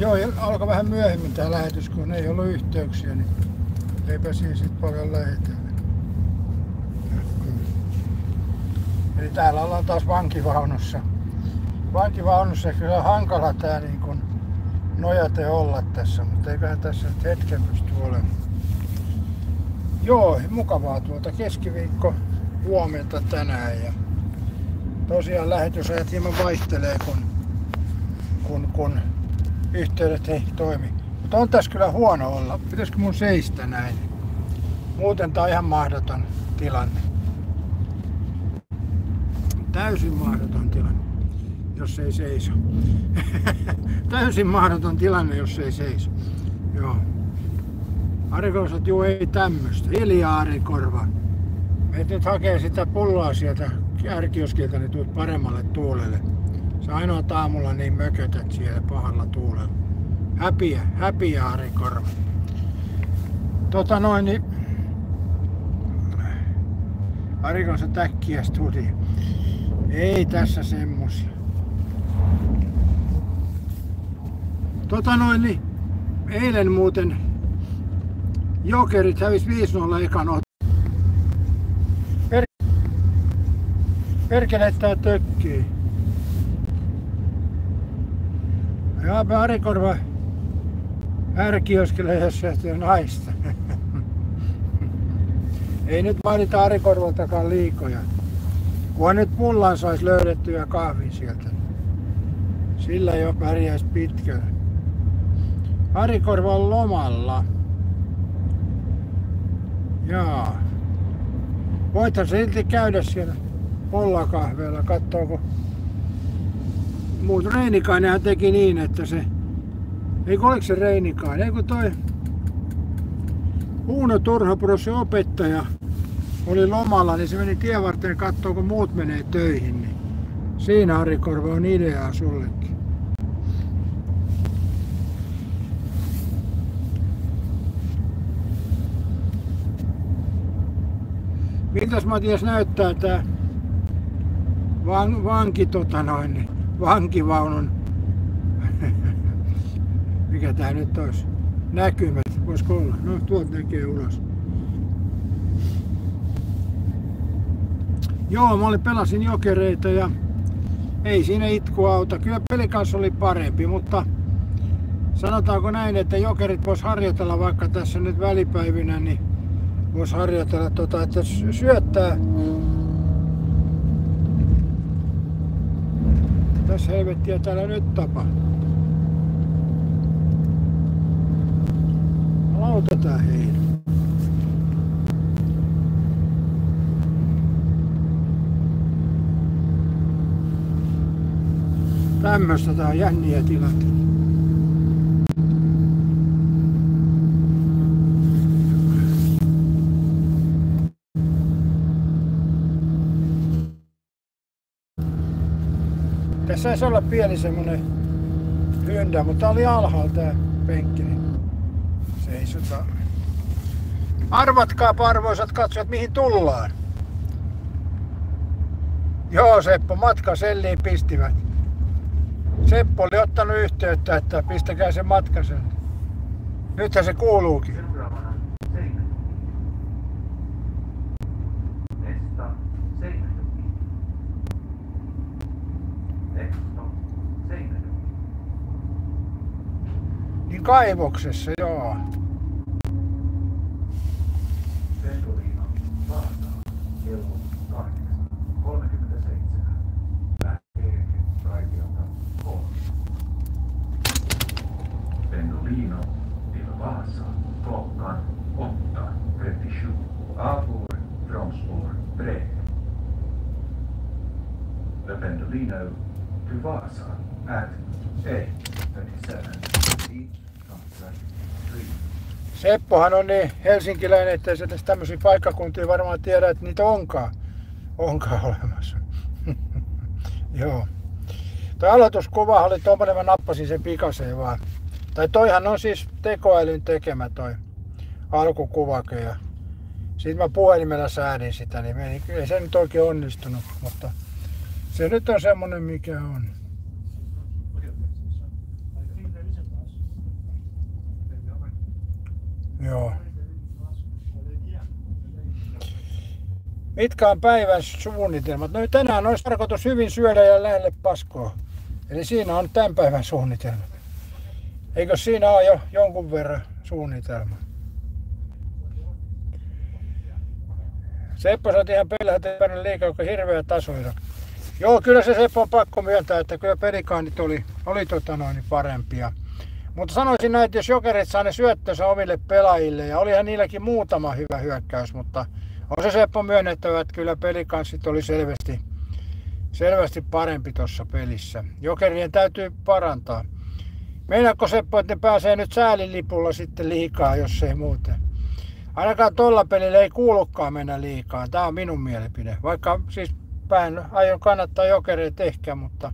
Joo, alkoi vähän myöhemmin tää lähetys, kun ei ollut yhteyksiä, niin eipä siinä sit paljon lähetellä. Eli täällä ollaan taas vankivaunussa. Vankivaunussa kyllä on hankala tää niin kun nojate olla tässä, mutta eiköhän tässä nyt hetken pysty olemaan. Joo, mukavaa tuolta keskiviikko huomenta tänään ja tosiaan lähetysajat hieman vaihtelee kun yhteydet ei toimi. Mutta on tässä kyllä huono olla. Pitäisikö mun seistä näin? Muuten tää on ihan mahdoton tilanne. Täysin mahdoton tilanne, jos ei seiso. Täysin mahdoton tilanne, jos ei seiso. Joo. Arikorvat, juu, ei tämmöstä. Hiljaa, Arikorva. Et nyt hakee sitä pulloa sieltä ärkioskilta, niin tuut paremmalle tuulelle. Sä ainoa aamulla niin mökötät siellä pahalla tuulella. Häpiä, Arikorva. Niin Arikorvat äkkiä studio. Ei tässä semmosia. Niin eilen muuten Jokerit hävisi 5-0 ekan ottelun. Perkele tää tökkii. Ja Arikorva ärkioskelle, jos se on naista. Ei nyt mainita Arikorvaltakaan liikoja. Kunhan nyt pullan sais löydettyä kahvin sieltä. Sillä jo pärjäis pitkällä. Arikorva on lomalla. Jaa. Voithan silti käydä siellä pollakahveella, katsoako. Muut Reinikainenhan teki niin, että se... Eikö oliko se Reinikainen? Eikö toi Uno Turhapuro, se opettaja, oli lomalla, niin se meni tien varteen kattoo, kun muut menee töihin. Niin siinä, Arikorva, on ideaa sullekin. Miltäs Matias näyttää tää vankivaunun mikä tää nyt olisi? Näkymät, voisiko olla? No, tuolta näkee ulos. Joo, mä pelasin Jokereita ja ei siinä itku auta. Kyllä peli kanssa oli parempi, mutta sanotaanko näin, että Jokerit vois harjoitella vaikka tässä nyt välipäivinä, niin vois harjoitella että syöttää. Tässä helvettiä täällä nyt tapahtuu. Lautetaan heidän. Tämmöstä tää on jänniä tilat. Tässä saisi olla pieni semmonen hyndä, mutta tää oli alhaalla tää penkki. Seisotaan. Arvatkaapa, arvoisat katsojat, mihin tullaan. Joo, Seppo, matkaselliin pistivät. Seppo oli ottanut yhteyttä, että pistäkää se matkaselli. Nythän se kuuluukin. Seuraavana Seinäjoki. Nesta Seinäjoki. Eksto Seinäjoki. Niin kaivoksessa, joo. Pendolino Vaasaan kello 8.37. Lähtee raitiolta 3. Pendolino till Vasa klockan 8.37. Avgår från spår 3. The Pendolino to Vasa at 8:37. Seppohan on niin helsinkiläinen, ettei se tästä tämmöisiä paikkakuntia varmaan tiedä, että niitä onkaan olemassa. Joo. Tuo aloituskuva oli tommonen, mä nappasin sen pikaseen vaan. Tai toihan on siis tekoälyn tekemä toi alkukuvake ja sit mä puhelimella säädin sitä, niin ei se nyt oikein onnistunut, mutta se nyt on semmonen mikä on. Joo. Mitkä on päivän suunnitelmat? No tänään olisi tarkoitus hyvin syödä ja lähelle paskoa. Eli siinä on tämän päivän suunnitelma. Eikö siinä ole jo jonkun verran suunnitelma? Seppo saat ihan pelhätä liikaa, kun hirveä tasoida. Joo, kyllä se Seppo on pakko myöntää, että kyllä pelikaanit oli parempia. Mutta sanoisin näin, että jos Jokerit saa ne syöttönsä omille pelaajille, ja olihan niilläkin muutama hyvä hyökkäys, mutta on se Seppo myönnettävä, että kyllä pelikanssit oli selvästi parempi tuossa pelissä. Jokerien täytyy parantaa. Meinaatko Seppo, että ne pääsee nyt säälilipulla sitten liikaa, jos ei muuten? Ainakaan tuolla pelillä ei kuulukaan mennä liikaa. Tämä on minun mielipide. Vaikka siis aion kannattaa Jokereita ehkä, mutta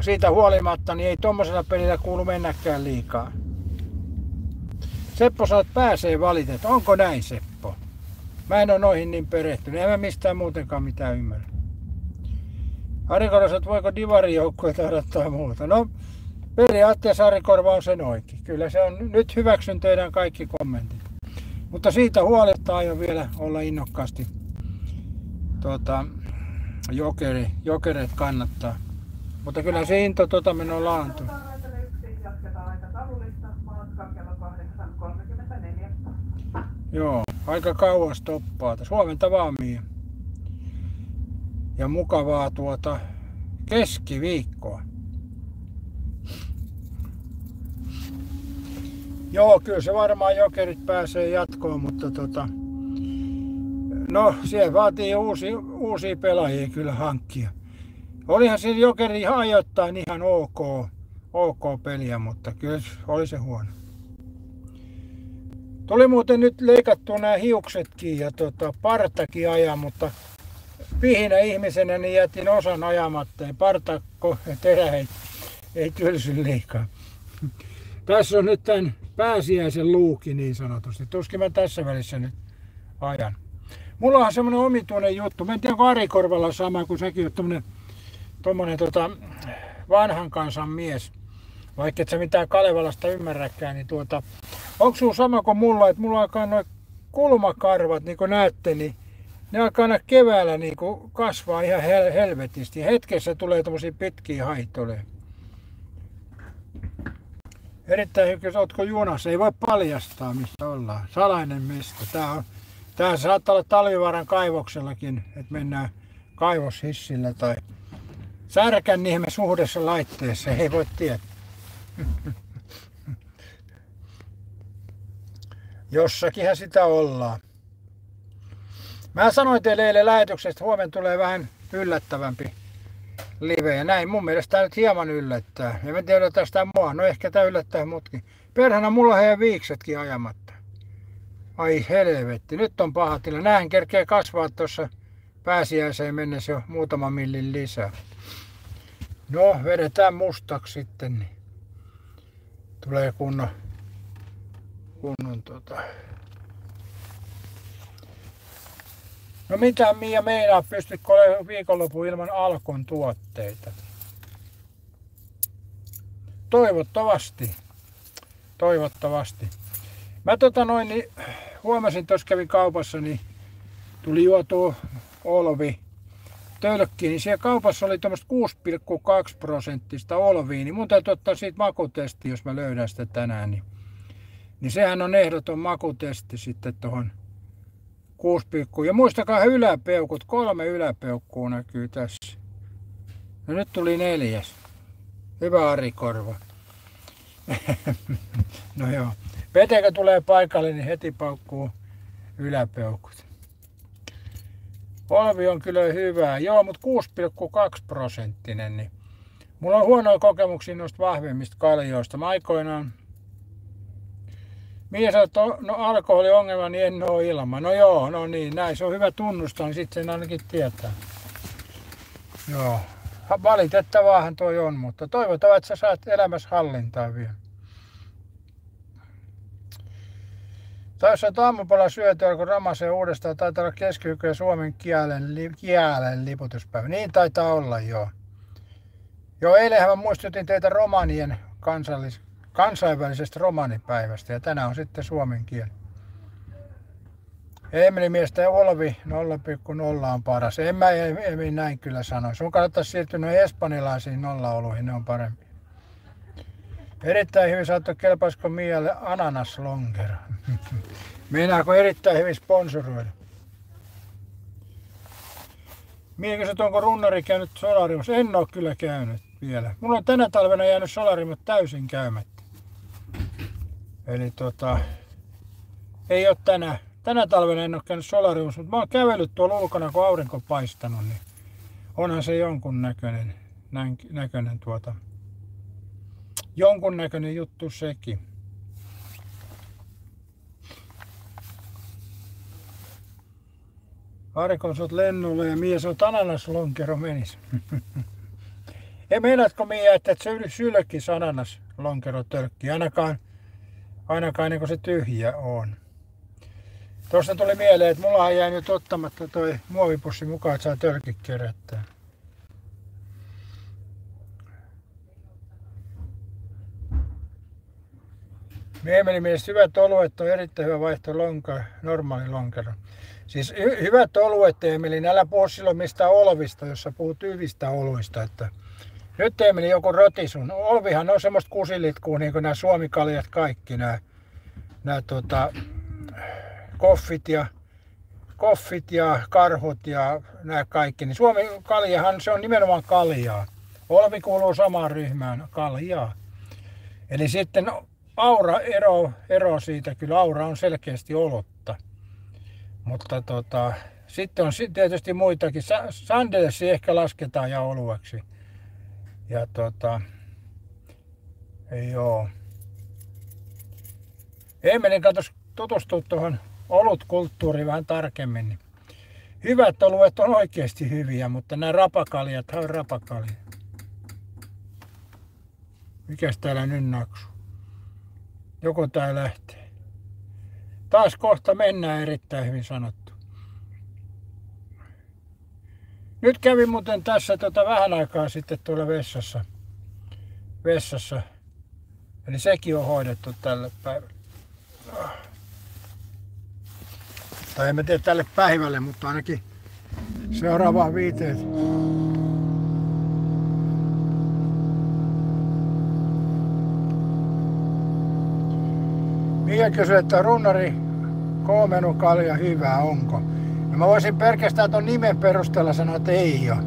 siitä huolimatta niin ei tuommoisella pelillä kuulu mennäkään liikaa. Seppo sanoo, että pääsee valitet. Onko näin, Seppo? Mä en ole noihin niin perehtynyt. En mä mistään muutenkaan mitään ymmärrä. Ari Korva, että voiko divarijoukkueita odottaa muuta? No, periaatteessa Ari Korva on sen oikein. Kyllä se on. Nyt hyväksyn teidän kaikki kommentit. Mutta siitä huoletta aion vielä olla innokkaasti Jokereet kannattaa. Mutta kyllä se into meno laantuu. Joo, aika kauas toppaa. Huomenta vaan, Mia. Ja mukavaa keskiviikkoa. Joo, kyllä se varmaan Jokerit pääsee jatkoon, mutta no, siellä vaatii uusia pelaajia kyllä hankkia. Olihan siinä Jokeri ajoittain ihan ok peliä, mutta kyllä oli se huono. Tuli muuten nyt leikattua nämä hiuksetkin ja partakin aja, mutta pihinä ihmisenä niin jätin osan ajamatta. Ja partakko ja terä ei tylsy liikaa. Tässä on nyt tämän pääsiäisen luuki niin sanotusti. Tuskin mä tässä välissä nyt ajan. Mulla on semmonen omituinen juttu. Mä en tiedä, onko Ari Korvalla sama, kun säkin oot tommonen vanhan kansan mies. Vaikka et sä mitään Kalevalasta ymmärräkään, niin onko sulla sama kuin mulla, että mulla alkaa noin kulmakarvat, niin kuin näette, niin ne alkaa aina keväällä niin kuin kasvaa ihan helvetisti. Hetkessä tulee tommosia pitkiä haitoleja. Erittäin hyvä, ootko junassa, ei voi paljastaa mistä ollaan. Salainen mesta. Tää saattaa olla Talvivaaran kaivoksellakin, että mennään kaivoshissillä tai Särkänniemen suhdessa laitteessa, ei voi tietää. Jossakinhan sitä ollaan. Mä sanoin teille eilen lähetyksessä, että huomenna tulee vähän yllättävämpi live. Ja näin mun mielestä tää nyt hieman yllättää. En mä tiedä tästä mua. No ehkä tää yllättää mutkin. Perhana mulla on heidän viiksetkin ajamatta. Ai helvetti. Nyt on paha tila. Näin kerkee kasvaa tuossa pääsiäiseen mennessä jo muutama millin lisää. No vedetään mustaksi sitten. Niin tulee kunnon No mitä Mia meinaa, pystytkö olemaan viikonloppu ilman Alkon tuotteita? Toivottavasti. Mä niin huomasin, tuossa kävin kaupassa, niin tuli juotua olvi tölkkiin, niin siellä kaupassa oli tuommoista 6,2% olviin, niin mun täytyy ottaa siitä makutesti, jos mä löydän sitä tänään, niin sehän on ehdoton makutesti sitten tuohon 6, ja muistakaa yläpeukut, 3 yläpeukkua näkyy tässä. No nyt tuli 4. Hyvä Ari Korva. No joo. Petekö tulee paikalle, niin heti paukkuu yläpeukut. Olvi on kyllä hyvää. Joo, mutta 6,2%. Niin mulla on huonoja kokemuksia noista vahvemmista kaljoista. Mä aikoinaan Mie sanoi, että no alkoholiongelma, niin en ole ilman. No joo, no niin, näin se on hyvä tunnustaa, niin sitten sen ainakin tietää. Joo, valitettavaahan toi on, mutta toivotaan, että sä saat elämässä hallintaa vielä. Tai jos olet aamupala syötyä, kun ramasee uudestaan, taitaa olla keskiviikko ja suomen kielen liputuspäivä. Niin taitaa olla, joo. Joo, eilenhän mä muistutin teitä romanien kansainvälisestä romanipäivästä ja tänään on sitten suomen kieli. Eemeli-miestä ja Olvi 0,0 on paras. En mä näin kyllä sano. Sun kannattaisi siirtyä noihin espanjalaisiin nollaoluihin, ne on parempi. Erittäin hyvin saattu, kelpaisiko Mialle ananaslonkero? Meinaako erittäin hyvin sponsoroida? Mie kysyt, onko runnari käynyt solariumissa? En oo kyllä käynyt vielä. Mulla on tänä talvena jäänyt solariumit täysin käymättä. Eli ei oo tänä talvena en oo käynyt solariumissa, mutta mä oon kävellyt tuolla ulkona, kun aurinko on paistanut, niin onhan se jonkun näköinen jonkun näköinen juttu sekin. Arikon sä oot lennolla ja Mia sä oot ananaslonkero menis. Ei meinaatko Mia, että sylkis ananaslonkero tölkki, ainakaan niin kuin se tyhjä on. Tuosta tuli mieleen, että mulla jäi nyt ottamatta toi muovipussi mukaan, että saa tölkki kerättää. Mielestäni hyvät oluet on erittäin hyvä vaihto normaali lonkero. Siis hyvät oluet, Emeli, älä puhu silloin mistään olvista, jos sä puhut hyvistä oluista. Että nyt Emeli joku rotisun. Olvihan on semmoista kusilitkua, niin kuin nämä suomikaljat kaikki, nämä koffit ja karhut ja nämä kaikki. Niin suomikaljahan se on nimenomaan kaljaa. Olvi kuuluu samaan ryhmään, kaljaa. Eli sitten aura ero siitä, kyllä aura on selkeästi olutta. Mutta sitten on tietysti muitakin. Sandelsi ehkä lasketaan ja olueksi. Ja joo. Eemelin katos tutustua tuohon olutkulttuuriin vähän tarkemmin. Niin hyvät oluet on oikeasti hyviä, mutta nämä rapakaljat on rapakaljat. Mikäs täällä nyt naksu? Joko tää lähtee? Taas kohta mennään, erittäin hyvin sanottu. Nyt kävin muuten tässä vähän aikaa sitten tuolla vessassa. Eli sekin on hoidettu tälle päivälle. Tai en mä tiedä tälle päivälle, mutta ainakin seuraavaan viiteen. Mia kysyi, että runnari K-menukalja hyvää, onko? No mä voisin pelkästään ton nimen perusteella sanoa, että ei ole.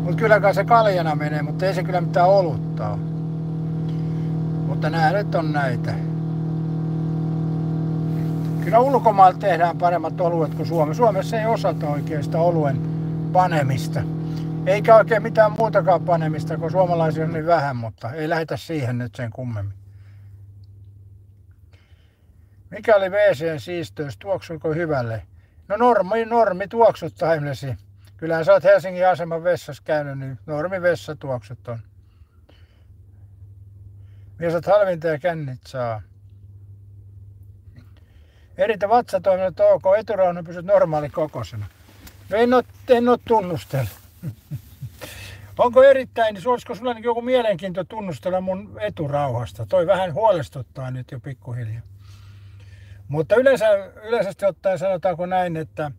Mut kylläkään se kaljana menee, mutta ei se kyllä mitään olutta ole. Mutta nää nyt on näitä. Kyllä ulkomailla tehdään paremmat oluet kuin Suomessa. Suomessa ei osata oikein sitä oluen panemista. Eikä oikein mitään muutakaan panemista, kun suomalaisia on niin vähän, mutta ei lähdetä siihen nyt sen kummemmin. Mikä oli WC:n siisteys? Tuoksuiko hyvälle? No normi tuoksuttaa ihmisiä. Kyllähän sä oot Helsingin aseman vessassa käynyt, niin normi vessatuoksut on. Mies halvinta ja kännit saa. Eritä vatsatoiminnot ok, eturaunu pysyt normaali kokoisena. En oo tunnustella. Onko erittäin, niin olisiko sulla joku mielenkiinto tunnustella mun eturauhasta? Toi vähän huolestuttaa nyt jo pikkuhiljaa. Mutta yleisesti ottaen sanotaanko näin, että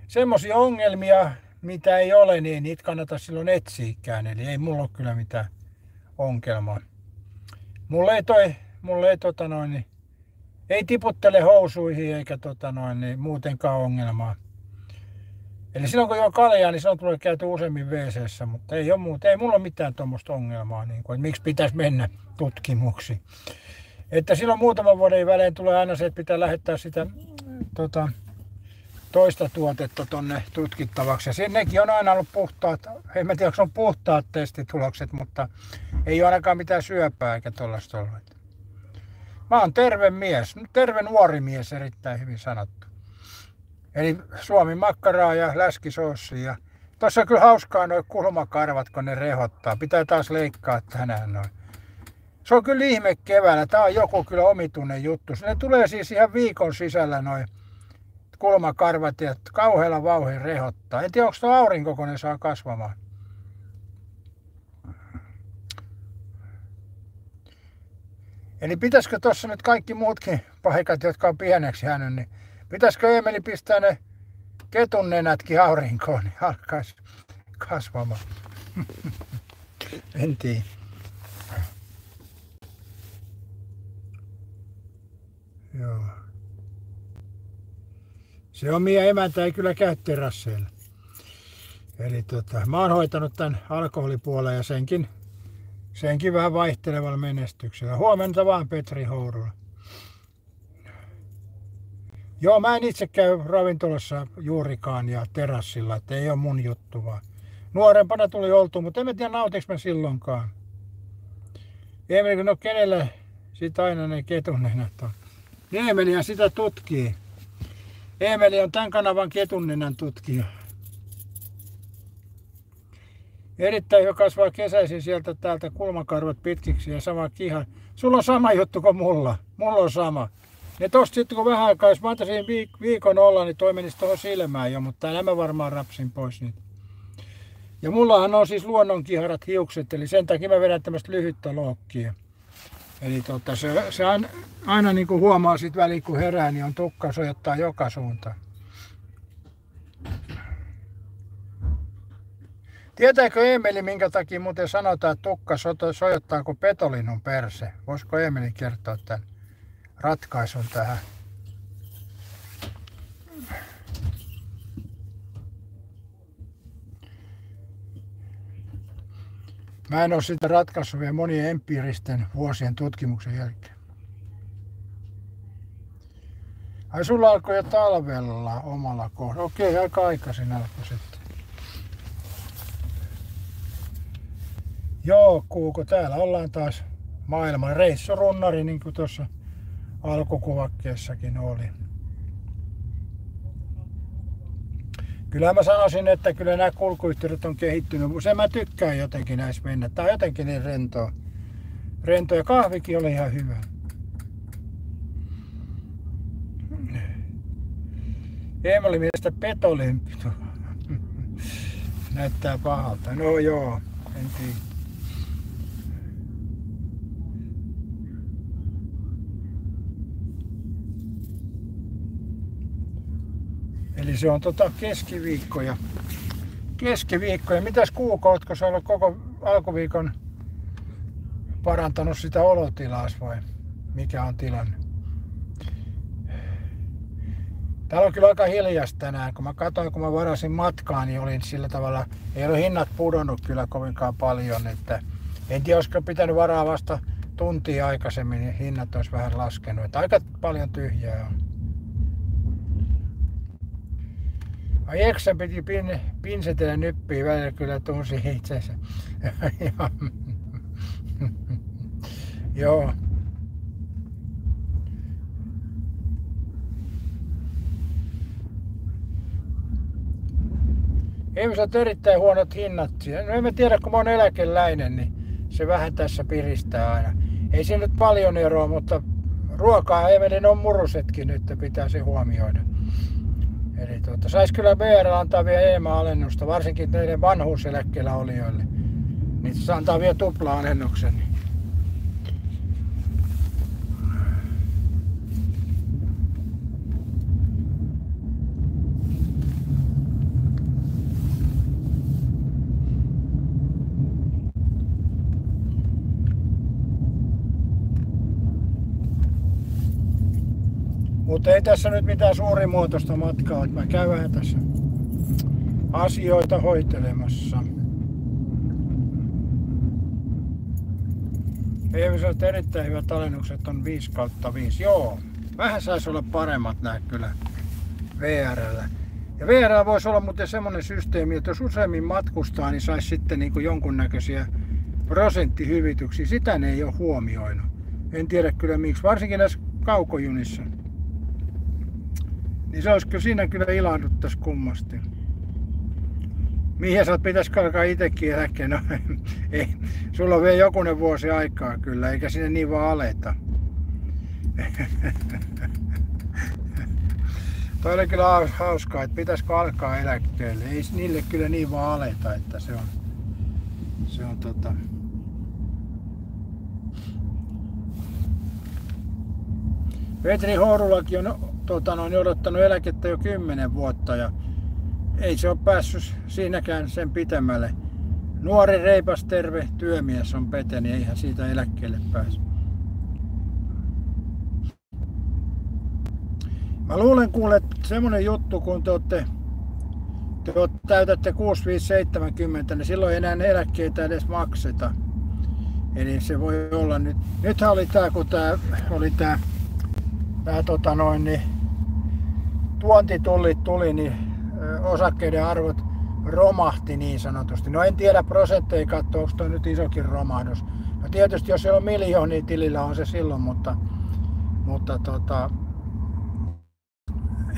semmoisia ongelmia, mitä ei ole, niin niitä kannata silloin etsiäkään. Eli ei mulla ole kyllä mitään ongelmaa. Mulla ei tiputtele housuihin eikä muutenkaan ongelmaa. Eli silloin kun juo kaljaa, niin silloin tulee käyty useammin WC:ssä, mutta ei mulla ole mitään tuommoista ongelmaa, niin kuin, että miksi pitäisi mennä tutkimuksiin. Että silloin muutaman vuoden välein tulee aina se, että pitää lähettää sitä toista tuotetta tonne tutkittavaksi. Ja nekin on aina ollut puhtaat, en tiedä, onko on puhtaat testitulokset, mutta ei ole ainakaan mitään syöpää eikä tollaista ollut. Mä oon terve mies, terve nuori mies, erittäin hyvin sanottu. Eli suomi makkaraa ja läskisoossia. Tossa on kyllä hauskaa noi kulmakarvat, kun ne rehottaa. Pitää taas leikkaa tänään noin. Se on kyllä ihme keväällä. Tää on joku kyllä omituinen juttu. Ne tulee siis ihan viikon sisällä noi kulmakarvat ja kauhealla vauhin rehottaa. En tiedä, onko tuo aurinko, kun ne saa kasvamaan. Eli pitäisikö tuossa nyt kaikki muutkin paikat, jotka on pieneksi jäänyt, niin pitäisikö Eemeli pistää ne ketun nenätkin aurinkoon, niin alkaisi kasvamaan. En tiedä. Joo. Se omia emäntä ei kyllä käy terasseilla. Eli mä oon hoitanut tän alkoholipuolen ja senkin vähän vaihtelevalla menestyksellä. Huomenta vaan Petri Hourulla. Joo, mä en itse käy ravintolassa juurikaan ja terassilla, että ei ole mun juttu vaan. Nuorempana tuli oltu, mutta en mä tiedä nautiks mä silloinkaan. Eemeli, no kenelle sit aina ne ketunnenät on? Eemeliä sitä tutkii. Eemeli on tämän kanavan ketunnenän tutkija. Erittäin hyvä kasvaa kesäisin sieltä täältä kulmakarvat pitkiksi ja sama kiha. Sulla on sama juttu kuin mulla. Mulla on sama. Ne tosta sitten kun vähän aikaa, jos mä antaisin viikon olla, niin toi menisi tuohon silmään jo, mutta täällä mä varmaan rapsin pois niitä. Ja mullahan on siis luonnonkiharat hiukset, eli sen takia mä vedän tämmöistä lyhyttä lookkia. Eli se aina niin kuin huomaa sit väliin kun herää, niin on tukka sojottaa joka suuntaan. Tietääkö Eemeli, minkä takia muuten sanotaan, että tukka sojottaa kuin petolinun perse? Voisiko Eemeli kertoa tämän ratkaisun tähän? Mä en ole sitä ratkaissut vielä monien empiiristen vuosien tutkimuksen jälkeen. Ai sulla alkoi jo talvella omalla kohdalla. Okei, aika aikaisin alkoi sitten. Joo, kuuko täällä ollaan taas maailman reissurunnari, niin kuin tuossa alkukuvakkeessakin oli. Kyllä mä sanoisin, että kyllä nämä kulkuyhteydet on kehittynyt. Sen mä tykkään jotenkin näissä mennä. Tää on jotenkin niin rentoa. Ja kahvikin oli ihan hyvä. Eemeli mielestä petolempi. Näyttää pahalta. No joo, en tiedä. Eli se on keskiviikkoja. Mitäs Kuuko, ootko sä ollut koko alkuviikon parantanut sitä olotilaas vai mikä on tilanne? Täällä on kyllä aika hiljasta tänään. Kun mä katsoin, kun mä varasin matkaa, niin olin sillä tavalla, ei ole hinnat pudonnut kyllä kovinkaan paljon. Että en tiedä, olisiko pitänyt varaa vasta tuntia aikaisemmin, niin hinnat olisi vähän laskenut. Että aika paljon tyhjää on. Ai eksän piti pinsetellä nyppiä välillä, kyllä tunsi itsensä. Joo. Ihmiset on erittäin huonot hinnat. No en mä tiedä, kun mä oon eläkeläinen, niin se vähän tässä piristää aina. Ei siinä nyt paljon eroa, mutta ruokaa ei mene, on murusetkin nyt, pitää se huomioida. Eli sais kyllä VR antaa vielä EMA-alennusta, varsinkin näiden vanhuuseläkkeellä olijoille. Niin se antaa vielä tupla-alennuksen. Mutta ei tässä nyt mitään suurimuotoista matkaa, että mä käyn vähän tässä asioita hoitelemassa. Eeviseltä erittäin hyvät alennukset on 5/5. Joo, vähän saisi olla paremmat nää kyllä VR:llä. Ja VR:llä voisi olla muuten semmonen systeemi, että jos useammin matkustaa, niin saisi sitten niin kuin jonkunnäköisiä prosenttihyvityksiä. Sitä ne ei ole huomioinut. En tiedä kyllä miksi, varsinkin näissä kaukojunissa. Niin se olisiko siinä kyllä ilahduttais kummasti. Mihin sä pitäisikö alkaa itekin eläkkeen? No ei, sulla on vielä jokunen vuosi aikaa kyllä, eikä sinne niin vaan aleta. Toi oli kyllä hauskaa, että pitäisikö alkaa eläkkeelle. Ei niille kyllä niin vaan aleta, että se on Petri Horulakin on odottanut eläkettä jo 10 vuotta ja ei se ole päässyt siinäkään sen pitemmälle. Nuori, reipas, terve työmies on Pete, niin eihän siitä eläkkeelle pääse. Mä luulen kuule, että semmonen juttu, kun te täytätte 65-70, niin silloin ei enää eläkkeitä edes makseta. Eli se voi olla nyt. Nythän oli tää, kun tää oli tää tuontitullit tuli, niin osakkeiden arvot romahti niin sanotusti. No en tiedä prosentteja katsoa, onko toi nyt isokin romahdus. No tietysti jos siellä on miljoonia tilillä on se silloin, mutta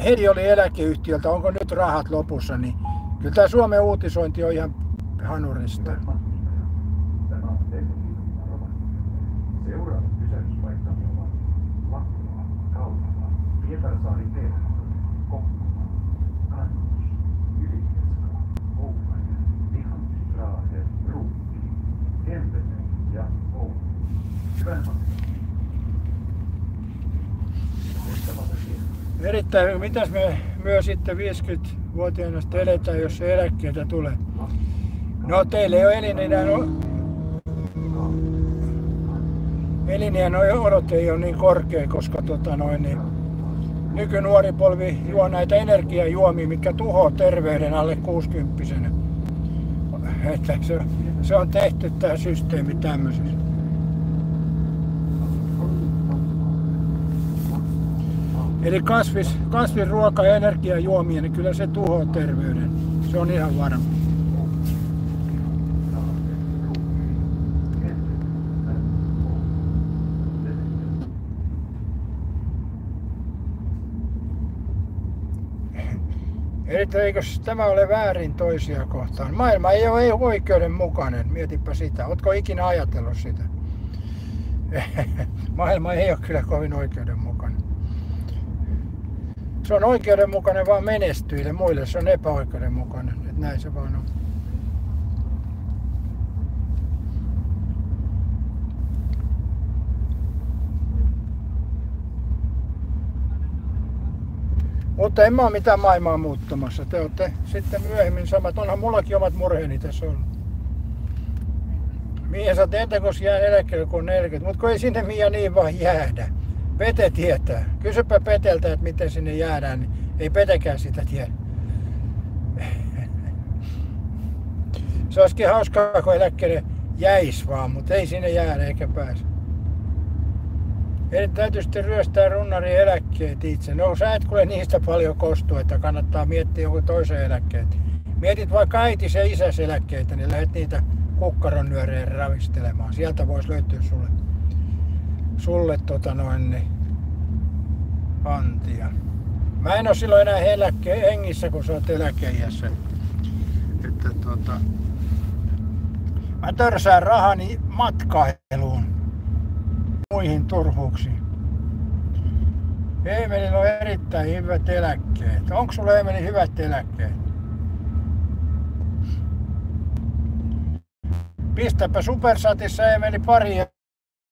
Hedi oli eläkeyhtiöltä, onko nyt rahat lopussa, niin kyllä tämä Suomen uutisointi on ihan hanurista. Tämä on Rovaniemen. Seuraavat pysähdyspaikkamme ovat Lappila, Kaupala, Pietarsaari, Terho, Kokkola, Kannus, Ylivieska, Oulainen, Vihanti, Raahe, Ruukki, Kempele ja Oulu. Hyvää matkaa. Erittäin hyvin. Mitäs me myös sitten 50-vuotiaana sitten eletään, jos se eläkkeitä tulee? No teille ei ole eliniän odote ei ole niin korkea, koska nykynuori polvi juo näitä energiajuomia, mitkä tuhoaa terveyden alle 60-vuotiaana. Että se on tehty tämä systeemi tämmöisessä. Eli kasvisruoka ja energiajuomia, niin kyllä se tuhoaa terveyden. Se on ihan varma. Eli eikö tämä ole väärin toisia kohtaan? Maailma ei ole oikeudenmukainen, mietipä sitä. Ootko ikinä ajatellut sitä? Maailma ei ole kyllä kovin oikeudenmukainen. Se on oikeudenmukainen vaan menestyjille, muille se on epäoikeudenmukainen. Että näin se vaan on. Mutta en mä ole mitään maailmaa muuttamassa. Te olette sitten myöhemmin samat. Onhan mullakin omat murheeni tässä ollut. Mihin sä teet, kun jää eläkkeelle, kun on 40. Mutta kun ei sinne Mia niin vaan jäädä. Pete tietää. Kysypä Peteltä, että miten sinne jäädään, niin ei Petekään sitä tiedä. Se olisikin hauskaa, kun eläkkeelle jäis vaan, mutta ei sinne jäädä eikä pääse. Eli täytyy sitten ryöstää runnarin eläkkeet itse. No sä et kuule niistä paljon kostua, että kannattaa miettiä joku toisen eläkkeet. Mietit vaikka äitis ja isäs eläkkeitä, niin lähdet niitä kukkaronnyöreen ravistelemaan. Sieltä voisi löytyä sulle antia. Mä en oo silloin enää hengissä, kun sä oot eläkeiässä. Että mä törsään rahani matkailuun. Muihin turhuuksiin. Eemelillä on erittäin hyvät eläkkeet. Onko sulla Eemeli hyvät eläkkeet? Pistäpä Supersatissa Eemeli pari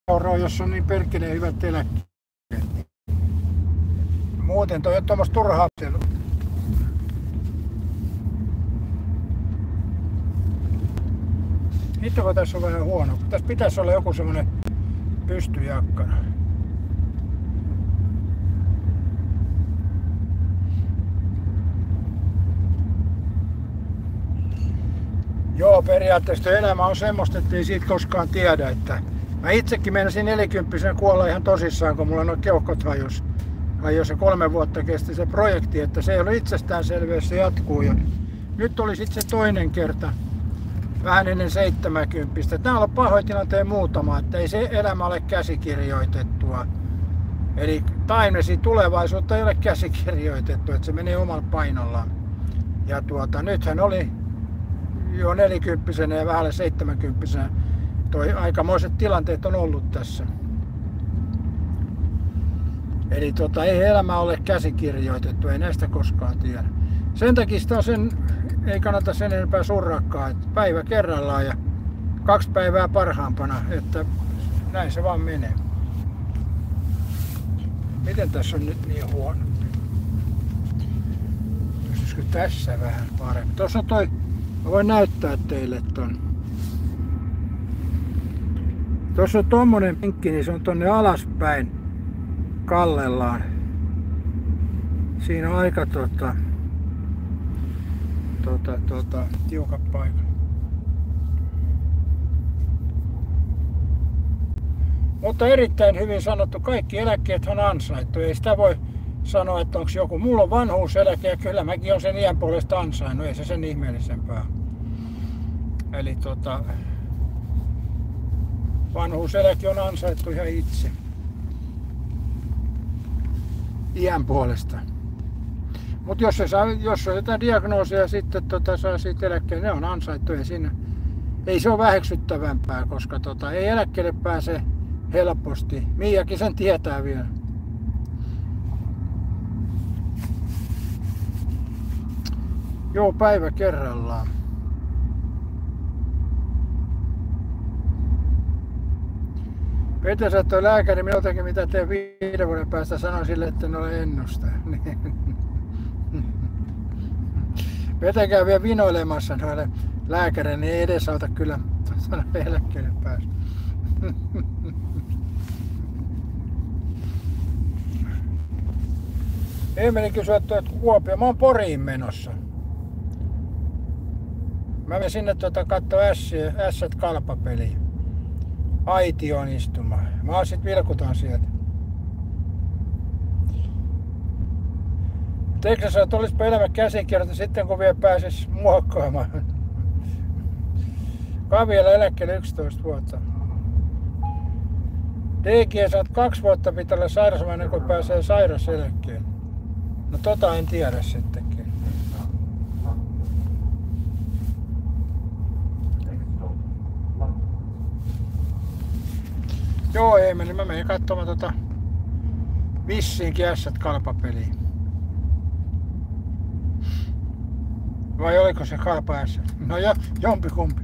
euroa, jos on niin perkeleen hyvät eläkkeet. Muuten toi on tuommoista turhaa. Hitto kun tässä on vähän huono. Tässä pitäisi olla joku semmonen pystyjakkara. Joo, periaatteessa elämä on semmoista, ettei siitä koskaan tiedä. Että mä itsekin meinasin 40-vuotiaana kuolla ihan tosissaan, kun mulla nuo keuhkot hajos se 3 vuotta kesti se projekti, että se ei ole itsestäänselvyys, se jatkuu. Ja nyt oli sitten se toinen kerta. Vähän ennen 70. Täällä on pahointilanteen muutama, että ei se elämä ole käsikirjoitettua. Eli Timesin tulevaisuutta ei ole käsikirjoitettu, että se menee omalla painollaan. Ja nythän oli jo 40 ja vähän 70. Aikamoiset tilanteet on ollut tässä. Eli ei elämä ole käsikirjoitettu, ei näistä koskaan tiedä. Sen takia sitä ei kannata sen enempää surrakkaa, että päivä kerrallaan ja 2 päivää parhaampana, että näin se vaan menee. Miten tässä on nyt niin huono? Pystyisikö tässä vähän paremmin? Tuossa on toi, mä voin näyttää teille ton. Tuossa on tommonen penkki, niin se on tonne alaspäin kallellaan. Siinä on aika tiukat paikat. Mutta erittäin hyvin sanottu, kaikki eläkkeet on ansaittu. Ei sitä voi sanoa, että onko joku. Mulla on vanhuuseläke ja kyllä mäkin on sen iän puolesta ansainnut. Ei se sen ihmeellisempää. Eli vanhuuseläke on ansaittu ihan itse. Iän puolesta. Mutta jos on jotain diagnoosia ja sitten saa siitä eläkkeen, ne on ansaittu. Ei se ole väheksyttävämpää, koska ei eläkkeelle pääse helposti. Miiakin sen tietää vielä. Joo, päivä kerrallaan. Petä, sä et ole lääkäri, minultakin mitä teen 5 vuoden päästä, sanon sille, että en ole ennustaja. Petä käy vielä vinoilemassa noille lääkäreille, niin ei edesauta kyllä eläkkeelle päästä. Emeli kysyi, että Kuopio. Mä oon Poriin menossa. Mä menen sinne kattoo Ässät kalpapeliä. Aitioon istumaan. Mä sit vilkutan sieltä. Eikö sä olispa elämä käsikirjoita sitten kun vielä pääsis muokkaamaan? Kavialla eläkkeelle 11 vuotta. DG saat 2 vuotta pitää olla sairasvainen kun pääsee sairaseläkkeen. No en tiedä sittenkin. Joo, Emeli, mä menen katsomaan vissiinkin Ässät kalpapeliä. Vai oliko se Kalpa Ässät? No jompikumpi.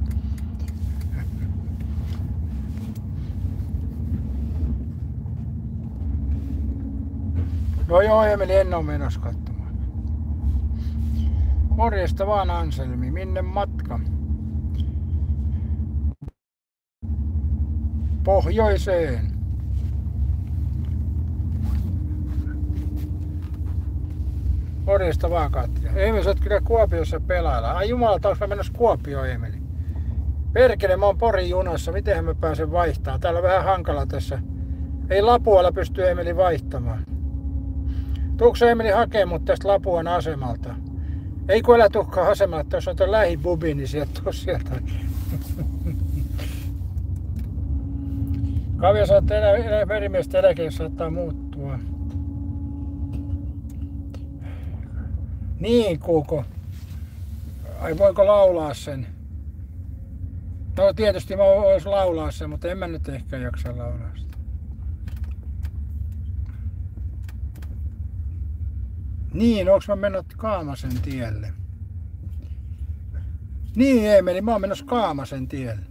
No joo, Emeli, en oo menossa katsomaan. Morjesta vaan, Anselmi, minne matka? Pohjoiseen. Morjesta vaan, Katja. Emeli, sä oot kyllä Kuopiossa pelailla. Ai jumalauta, onks mä menossa Kuopioon, Emeli? Perkele, mä oon Porin junassa. Mitenhän mä pääsen vaihtamaan? Täällä on vähän hankala tässä. Ei Lapualla pysty Emeli vaihtamaan. Tuuko se Emeli hakee mut tästä Lapuan asemalta? Ei kun älä tuhkaa asemalta, jos on tuon lähibubi, niin sieltä. Kavia saattaa merimiestä eläke, saattaa muuttua. Niin, Kuuko. Ai voiko laulaa sen? No tietysti mä vois laulaa sen, mutta en mä nyt ehkä jaksa laulaa sitä. Niin, onks mä mennyt Kaamasen tielle? Niin, Emeli, mä oon menossa Kaamasen tielle.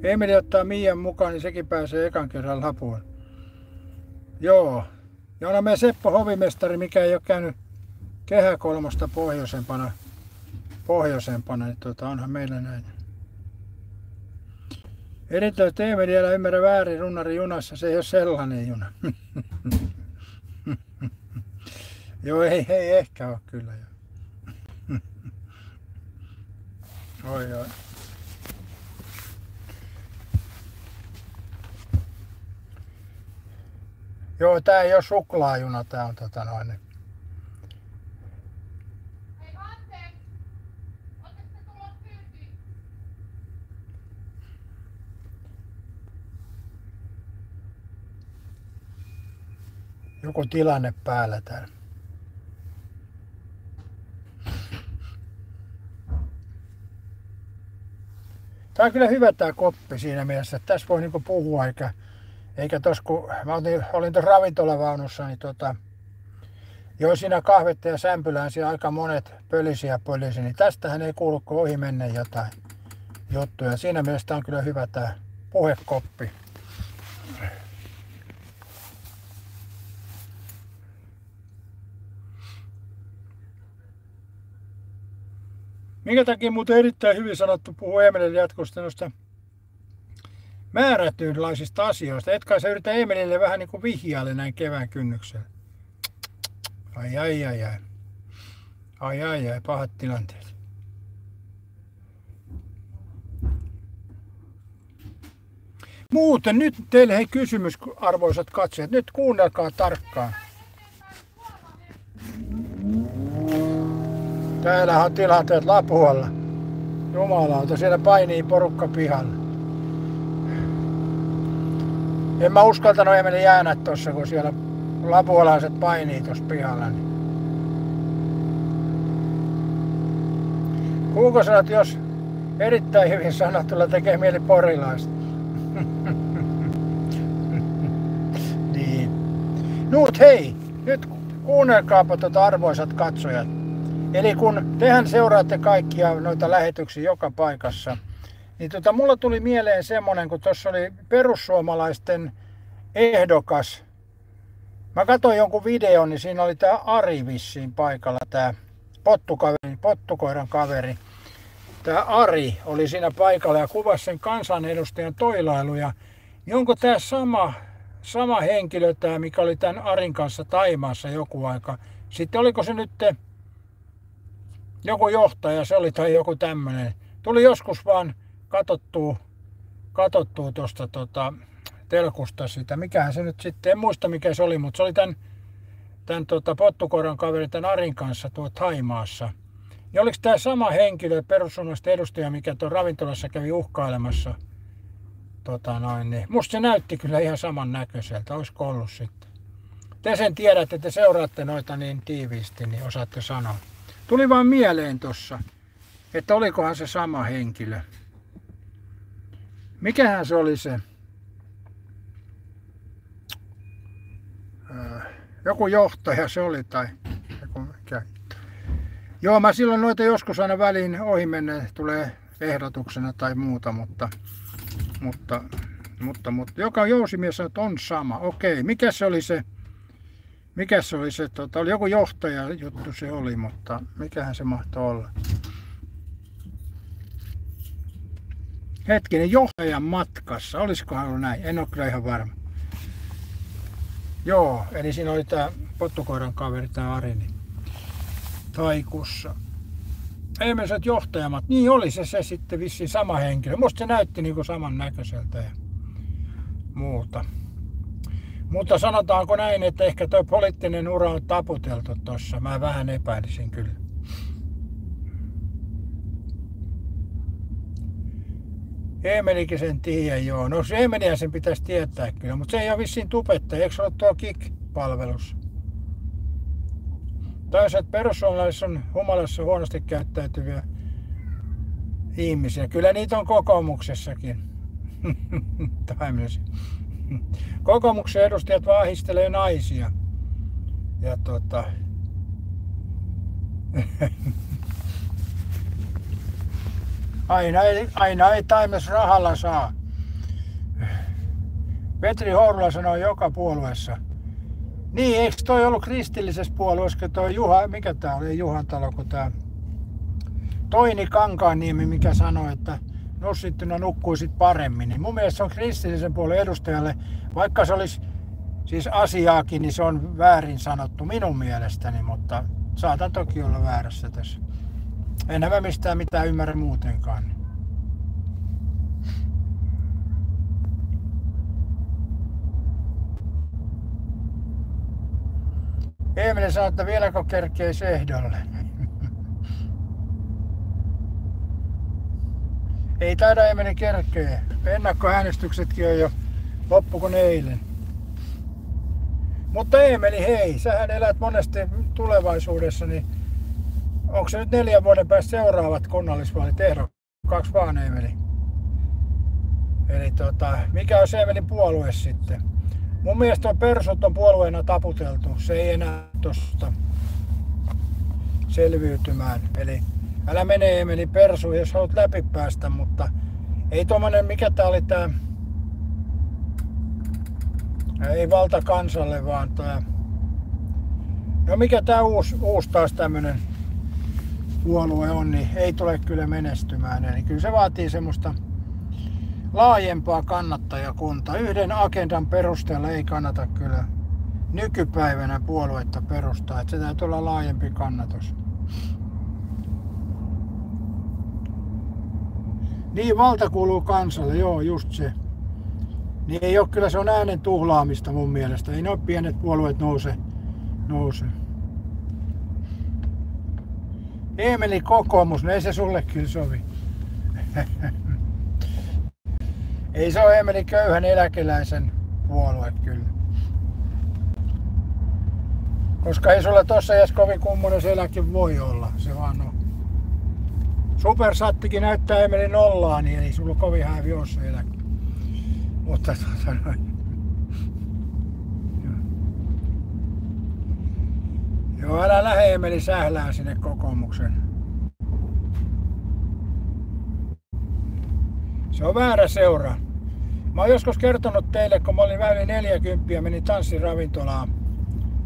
Emeli ottaa Miian mukaan, niin sekin pääsee ekan kerran Lapuun. Joo. Ja onhan meidän Seppo hovimestari, mikä ei ole käynyt Kehäkolmosta pohjoisempana, niin onhan meillä näitä. Erityisesti Emeli, älä ymmärrä väärin, runnari junassa, se ei ole sellainen juna. Joo, ei ehkä ole kyllä. Oi. Joo, tää ei oo suklaajuna, tää on noin. Hei Anteeksi! Ootteko te tulos kyytiin? Joku tilanne päällä täällä. Tää on kyllä hyvä tää koppi siinä mielessä, että tässä voi niinku puhua eikä tos kun mä olin tuossa ravintolavaunussa, niin join siinä kahvetta ja sämpylään siinä aika monet pölisi, niin tästähän ei kuulu kuin ohi mennä jotain juttuja. Siinä mielessä tää on kyllä hyvä tää puhekoppi. Minkä takia muuten erittäin hyvin sanottu puhuu Emelille jatkosta noista määrätynlaisista asioista. Etkä sä yritä Emelille vähän niin kuin vihjaille näin kevään kynnyksellä. Ai, pahat tilanteet. Muuten nyt teille hei kysymys, arvoisat katsojat. Nyt kuunnelkaa tarkkaan. Täällä on tilanteet Lapualla. Jumalauta, siellä painii porukka pihalla. En mä uskaltanut Emeli jäädä tossa, kun siellä lapualaiset painii tossa pihalla. Niin. Kuulko sanot, jos erittäin hyvin sanottulla tekee mieli porilaista? Niin. Nuut hei, nyt kuunnelkaapa arvoisat katsojat. Eli kun tehän seuraatte kaikkia noita lähetyksiä joka paikassa, niin mulla tuli mieleen semmonen, kun tuossa oli perussuomalaisten ehdokas. Mä katsoin jonkun videon, niin siinä oli tää Ari vissiin paikalla, tää pottukoiran kaveri. Tää Ari oli siinä paikalla ja kuvasi sen kansanedustajan toilailuja. Niin onko tää sama henkilö tää, mikä oli tän Arin kanssa Thaimaassa joku aika? Sitten oliko se nyt joku johtaja, se oli tai joku tämmönen. Tuli joskus vaan katsottua tuosta telkusta sitä. Mikähän se nyt sitten, en muista mikä se oli, mutta se oli tän pottukoiran kaveri tän Arin kanssa Thaimaassa. Ja oliko tämä sama henkilö, perussuomalaisten edustaja, mikä tuon ravintolassa kävi uhkailemassa? Niin. Musta se näytti kyllä ihan saman näköiseltä, olisiko ollut sitten. Te sen tiedätte, te seuraatte noita niin tiiviisti, niin osaatte sanoa. Tuli vaan mieleen tossa, että olikohan se sama henkilö. Mikähän se oli se? Joku johtaja se oli tai joku mikä. Joo, mä silloin noita joskus aina väliin ohi mennä tulee ehdotuksena tai muuta, mutta joka jousimies sanoi, että on sama. Okei, mikä se oli se? Oli joku johtaja juttu se oli, mutta mikähän se mahtoi olla? Hetkinen, johtajan matkassa, olisikohan ollut näin? En ole kyllä ihan varma. Joo, eli siinä oli tää pottukoiran kaveri, tää Ari, niin Taikussa. Ei me sanoit johtajamat, niin oli se sitten vissiin sama henkilö. Musta se näytti niinku saman näköiseltä ja muuta. Mutta sanotaanko näin, että ehkä tuo poliittinen ura on taputeltu tossa. Mä vähän epäilisin kyllä. Emelikin sen tiedä, joo. No se Emeliä sen pitäisi tietää kyllä, mutta se ei ole vissiin tubettaja. Eikö se ole tuo KIK-palvelus? Toisaalta perussuomalaisissa on humalassa huonosti käyttäytyviä ihmisiä. Kyllä niitä on kokoomuksessakin. Kokoomuksen edustajat vaahistelee naisia. Ja aina ei Taimes rahalla saa. Petri Horula sanoi joka puolueessa. Niin, eikö toi ollut kristillisessä puolueessa, toi mikä tää oli, Juhantalo, kun tää Toini Kankaanniemi, mikä sanoi, että nussittuna nukkuisit paremmin. Niin mun mielestä se on kristillisen puolueen edustajalle, vaikka se olisi siis asiaakin, niin se on väärin sanottu minun mielestäni, mutta saatan toki olla väärässä tässä. Enhän mä mistään mitään ymmärrä muutenkaan. Emeli sanoi, että vieläkö kerkeis ehdolle. Ei taida Emeli kerkeä. Ennakkoäänestyksetkin on jo loppu kuin eilen. Mutta Emeli, hei, sähän elät monesti tulevaisuudessa, niin onko se nyt 4 vuoden päästä seuraavat kunnallisvaalit ehdokkaaksi vaan, Emeli? Eli mikä on Emelin puolue sitten? Mun mielestä on persut on puolueena taputeltu. Se ei enää tosta selviytymään. Eli älä mene Emeli persuun, jos haluat läpi päästä, mutta ei tommonen, mikä tää oli tää, ei valta kansalle, vaan tää, no mikä tää uusi taas tämmönen puolue on, niin ei tule kyllä menestymään. Eli kyllä se vaatii semmoista laajempaa kannattajakuntaa. Yhden agendan perusteella ei kannata kyllä nykypäivänä puoluetta perustaa. Että se täytyy olla laajempi kannatus. Niin, valta kuuluu kansalle, joo, just se. Niin ei ole, kyllä se on äänen tuhlaamista mun mielestä. Ei ne ole pienet puolueet nouse. Eemeli kokoomus, no ei se sulle kyllä sovi. Ei se ole Eemeli köyhän eläkeläisen puolue kyllä. Koska ei sulla tossa edes kovin kummonen se eläke voi olla, se vaan on. Supersattikin näyttää Eemeli nollaa, niin ei sulla kovin häävi ole se eläke. Mutta joo, älä lähde Eemeli sählään sinne kokoomuksen. Se on väärä seura. Mä oon joskus kertonut teille, kun mä olin väli 40 ja menin tanssiravintolaan,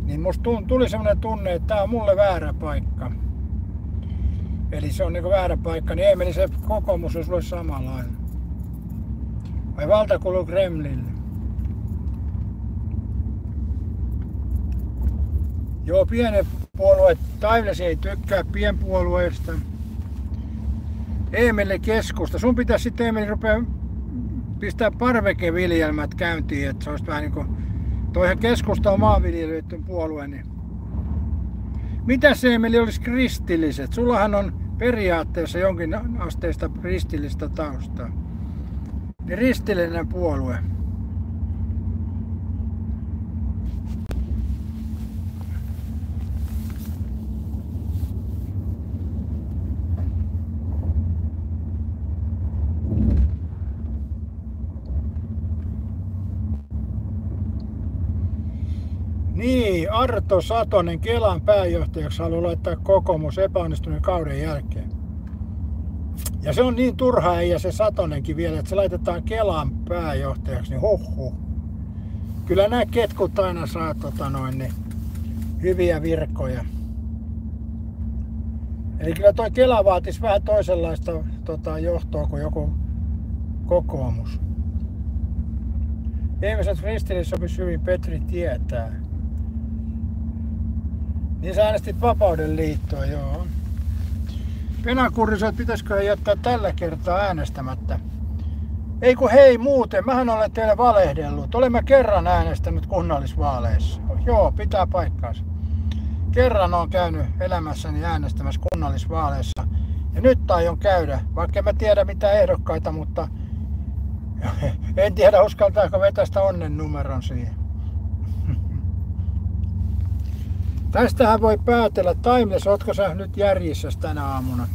niin musta tuli semmonen tunne, että tää on mulle väärä paikka. Eli se on niinku väärä paikka, niin Eemeli se kokoomus on sulle samanlainen. Vai valta kuuluu Kremlille? Joo, pienet puolueet, Taivles ei tykkää pienpuolueista. Eemeli keskusta. Sun pitäisi sitten Eemeli rupea pistää parvekeviljelmät käyntiin, että se olisi vähän niinku... Toihan keskusta on maanviljelijöiden puolue, niin... Mitäs Eemeli olisi kristilliset? Sullahan on periaatteessa jonkin asteista kristillistä taustaa. Niin ristillinen puolue. Niin, Arto Satonen Kelan pääjohtajaksi haluaa laittaa kokoomus epäonnistuneen kauden jälkeen. Ja se on niin turha äijä se Satonenkin vielä, että se laitetaan Kelan pääjohtajaksi, niin huhhuh. Kyllä nämä ketkut aina saa niin, hyviä virkoja. Eli kyllä toi Kela vaatisi vähän toisenlaista johtoa kuin joku kokoomus. Ihmiset kristilliset sopisi hyvin, Petri tietää. Niin sä äänestit Vapauden liittoa, joo. Penakurriset, pitäisikö jättää tällä kertaa äänestämättä? Ei kun hei muuten, mähän olen teille valehdellut. Olen mä kerran äänestänyt kunnallisvaaleissa. Joo, pitää paikkaansa. Kerran olen käynyt elämässäni äänestämässä kunnallisvaaleissa. Ja nyt aion käydä, vaikka en mä tiedä mitä ehdokkaita, mutta en tiedä uskaltaako vetästä onnen numeron siihen. Tästähän voi päätellä, Timeless, ootko sä nyt järjissä tänä aamuna?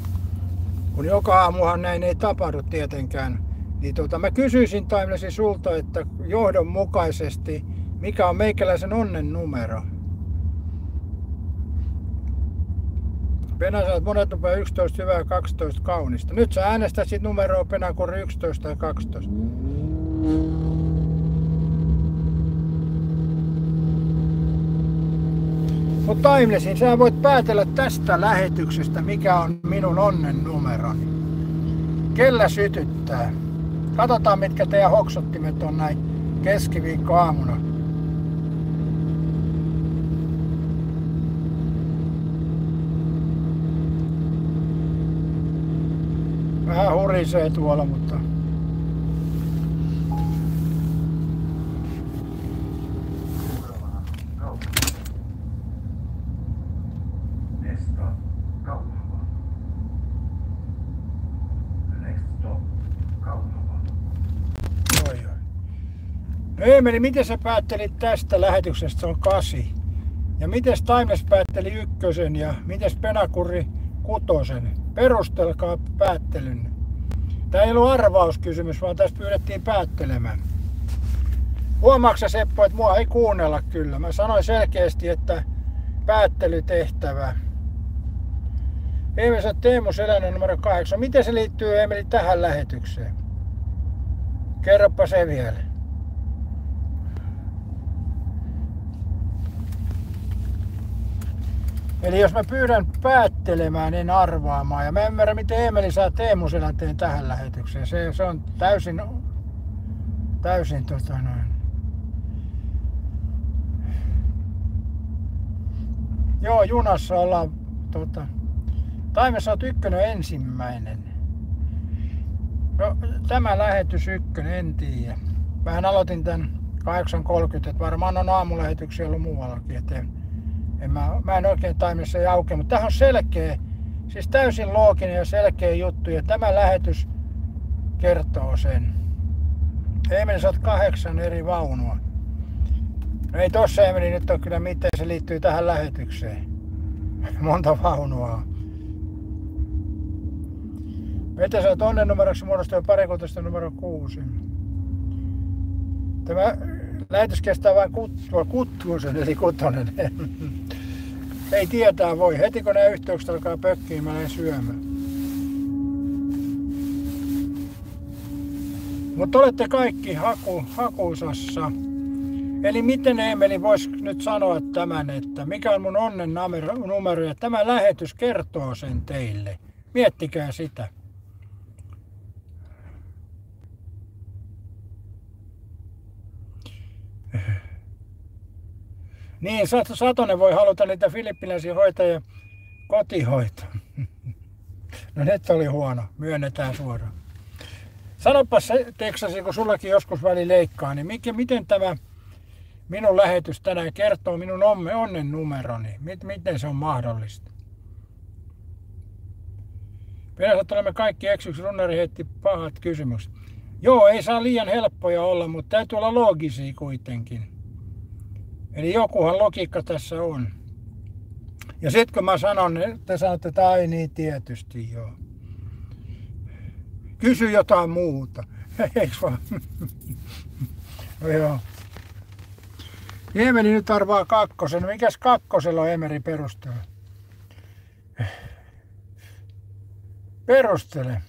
Kun joka aamuhan näin ei tapahdu tietenkään. Niin mä kysyisin Timelessin sulta, että johdonmukaisesti, mikä on meikäläisen onnen numero? Pena sanoo, että monet rupeaa 11 hyvää ja 12 kaunista. Nyt sä äänestät sit numeroa Penakurri 11 ja 12. Mutta Timelessin, sä voit päätellä tästä lähetyksestä, mikä on minun onnen numeroni. Kellä sytyttää? Katsotaan, mitkä teidän hoksottimet on näin keskiviikkoaamuna. Vähän hurisee tuolla, mutta... Eemeli, miten sä päättelit tästä lähetyksestä? Se on 8. Ja miten Timeless päätteli 1 ja miten Penakurri 6? Perustelkaa päättelynne. Tää ei ollut arvauskysymys, vaan tässä pyydettiin päättelemään. Huomaatko Seppo, että mua ei kuunnella kyllä? Mä sanoin selkeästi, että päättelytehtävä. Eemeli, Teemu Selänen numero 8. Miten se liittyy Eemeli tähän lähetykseen? Kerropa se vielä. Eli jos mä pyydän päättelemään, en arvaamaan. Ja mä ymmärrän, miten Eemeli saa Teemu Selänteen tähän lähetykseen. Se on täysin noin. Joo, junassa ollaan Taimessa oot ykkönen ensimmäinen. No, tämä lähetys ykkönen, en tiedä. Mähän aloitin tän 8.30, että varmaan on aamulähetyksiä ollut muuallakin. Et mä en oikein Taimessa ei aukea, mutta tämähän on selkeä, siis täysin looginen ja selkeä juttu. Ja tämä lähetys kertoo sen. Eemeli, sä oot 8 eri vaunua. No ei tossa Eemeli nyt ole kyllä mitään, se liittyy tähän lähetykseen. Monta vaunua on. Miten sä oot onnennumeroksi muodostuu parikuutosta numero 6. Tämä lähetys kestää vain kuttusen eli kutonen. Ei tietää voi. Heti kun nämä yhteykset alkaa pökkiä, mä lähden syömään. Mutta olette kaikki hakusassa. Eli miten Eemeli voisi nyt sanoa tämän, että mikä on mun onnen numero ja tämä lähetys kertoo sen teille. Miettikää sitä. Niin, Satonen voi haluta niitä filippiläisiä hoitajia kotihoitoon. No nyt oli huono, myönnetään suoraan. Sanopas se, Teksasi, kun sullakin joskus väli leikkaa, niin miten tämä minun lähetys tänään kertoo minun onnen numeroni? Miten se on mahdollista? Perässä olemme kaikki eksyksi, runnari heitti pahat kysymykset. Joo, ei saa liian helppoja olla, mutta täytyy olla loogisia kuitenkin. Eli jokuhan logiikka tässä on. Ja sitten kun mä sanon, te sanotte, että ai niin tietysti joo. Kysy jotain muuta. Eiks vaan? No joo. Eemeli nyt arvaa 2. No mikäs 2 on Eemeli perustelu? Perustele.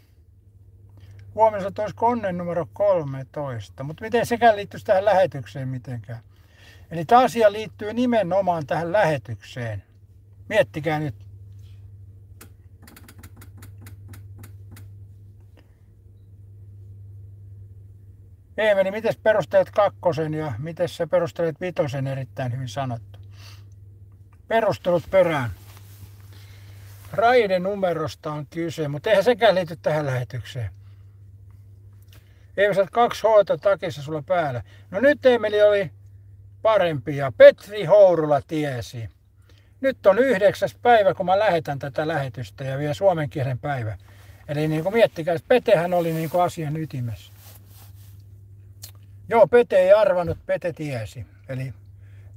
Huomenna se olisi onnen numero 13. Mutta miten sekään liittyisi tähän lähetykseen mitenkään? Eli tämä asia liittyy nimenomaan tähän lähetykseen. Miettikää nyt. Eemeli, miten perustelet 2 ja miten sä perustelet 5 erittäin hyvin sanottu. Perustelut perään. Raidenumerosta on kyse, mutta eihän sekään liity tähän lähetykseen. Eemeli, sä oot 2 H:ta takissa sulla päällä. No nyt Eemeli oli parempi ja Petri Hourula tiesi. Nyt on 9. päivä, kun mä lähetän tätä lähetystä ja vielä suomen kielen päivä. Eli niin kuin miettikää, että Petehän oli niin kuin asian ytimessä. Joo, Pete ei arvannut, Pete tiesi. Eli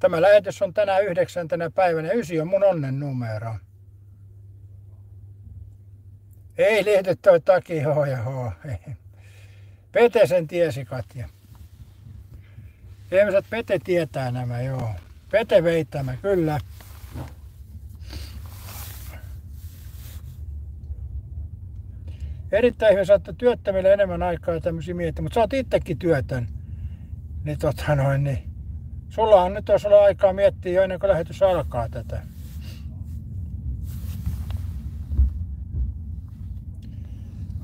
tämä lähetys on tänään 9. päivänä ja 9 on mun onnen numero. Ei liity toi taki H ja H. Pete sen tiesi, Katja. Ihmiset, Pete tietää nämä, joo. Pete vei tämä, kyllä. Erittäin hyvä, saatte työttömille enemmän aikaa ja tämmöisiä miettiä, mutta sä oot itsekin työtön. Niin, sulla on nyt olisi olla aikaa miettiä jo ennen kuin lähetys alkaa tätä.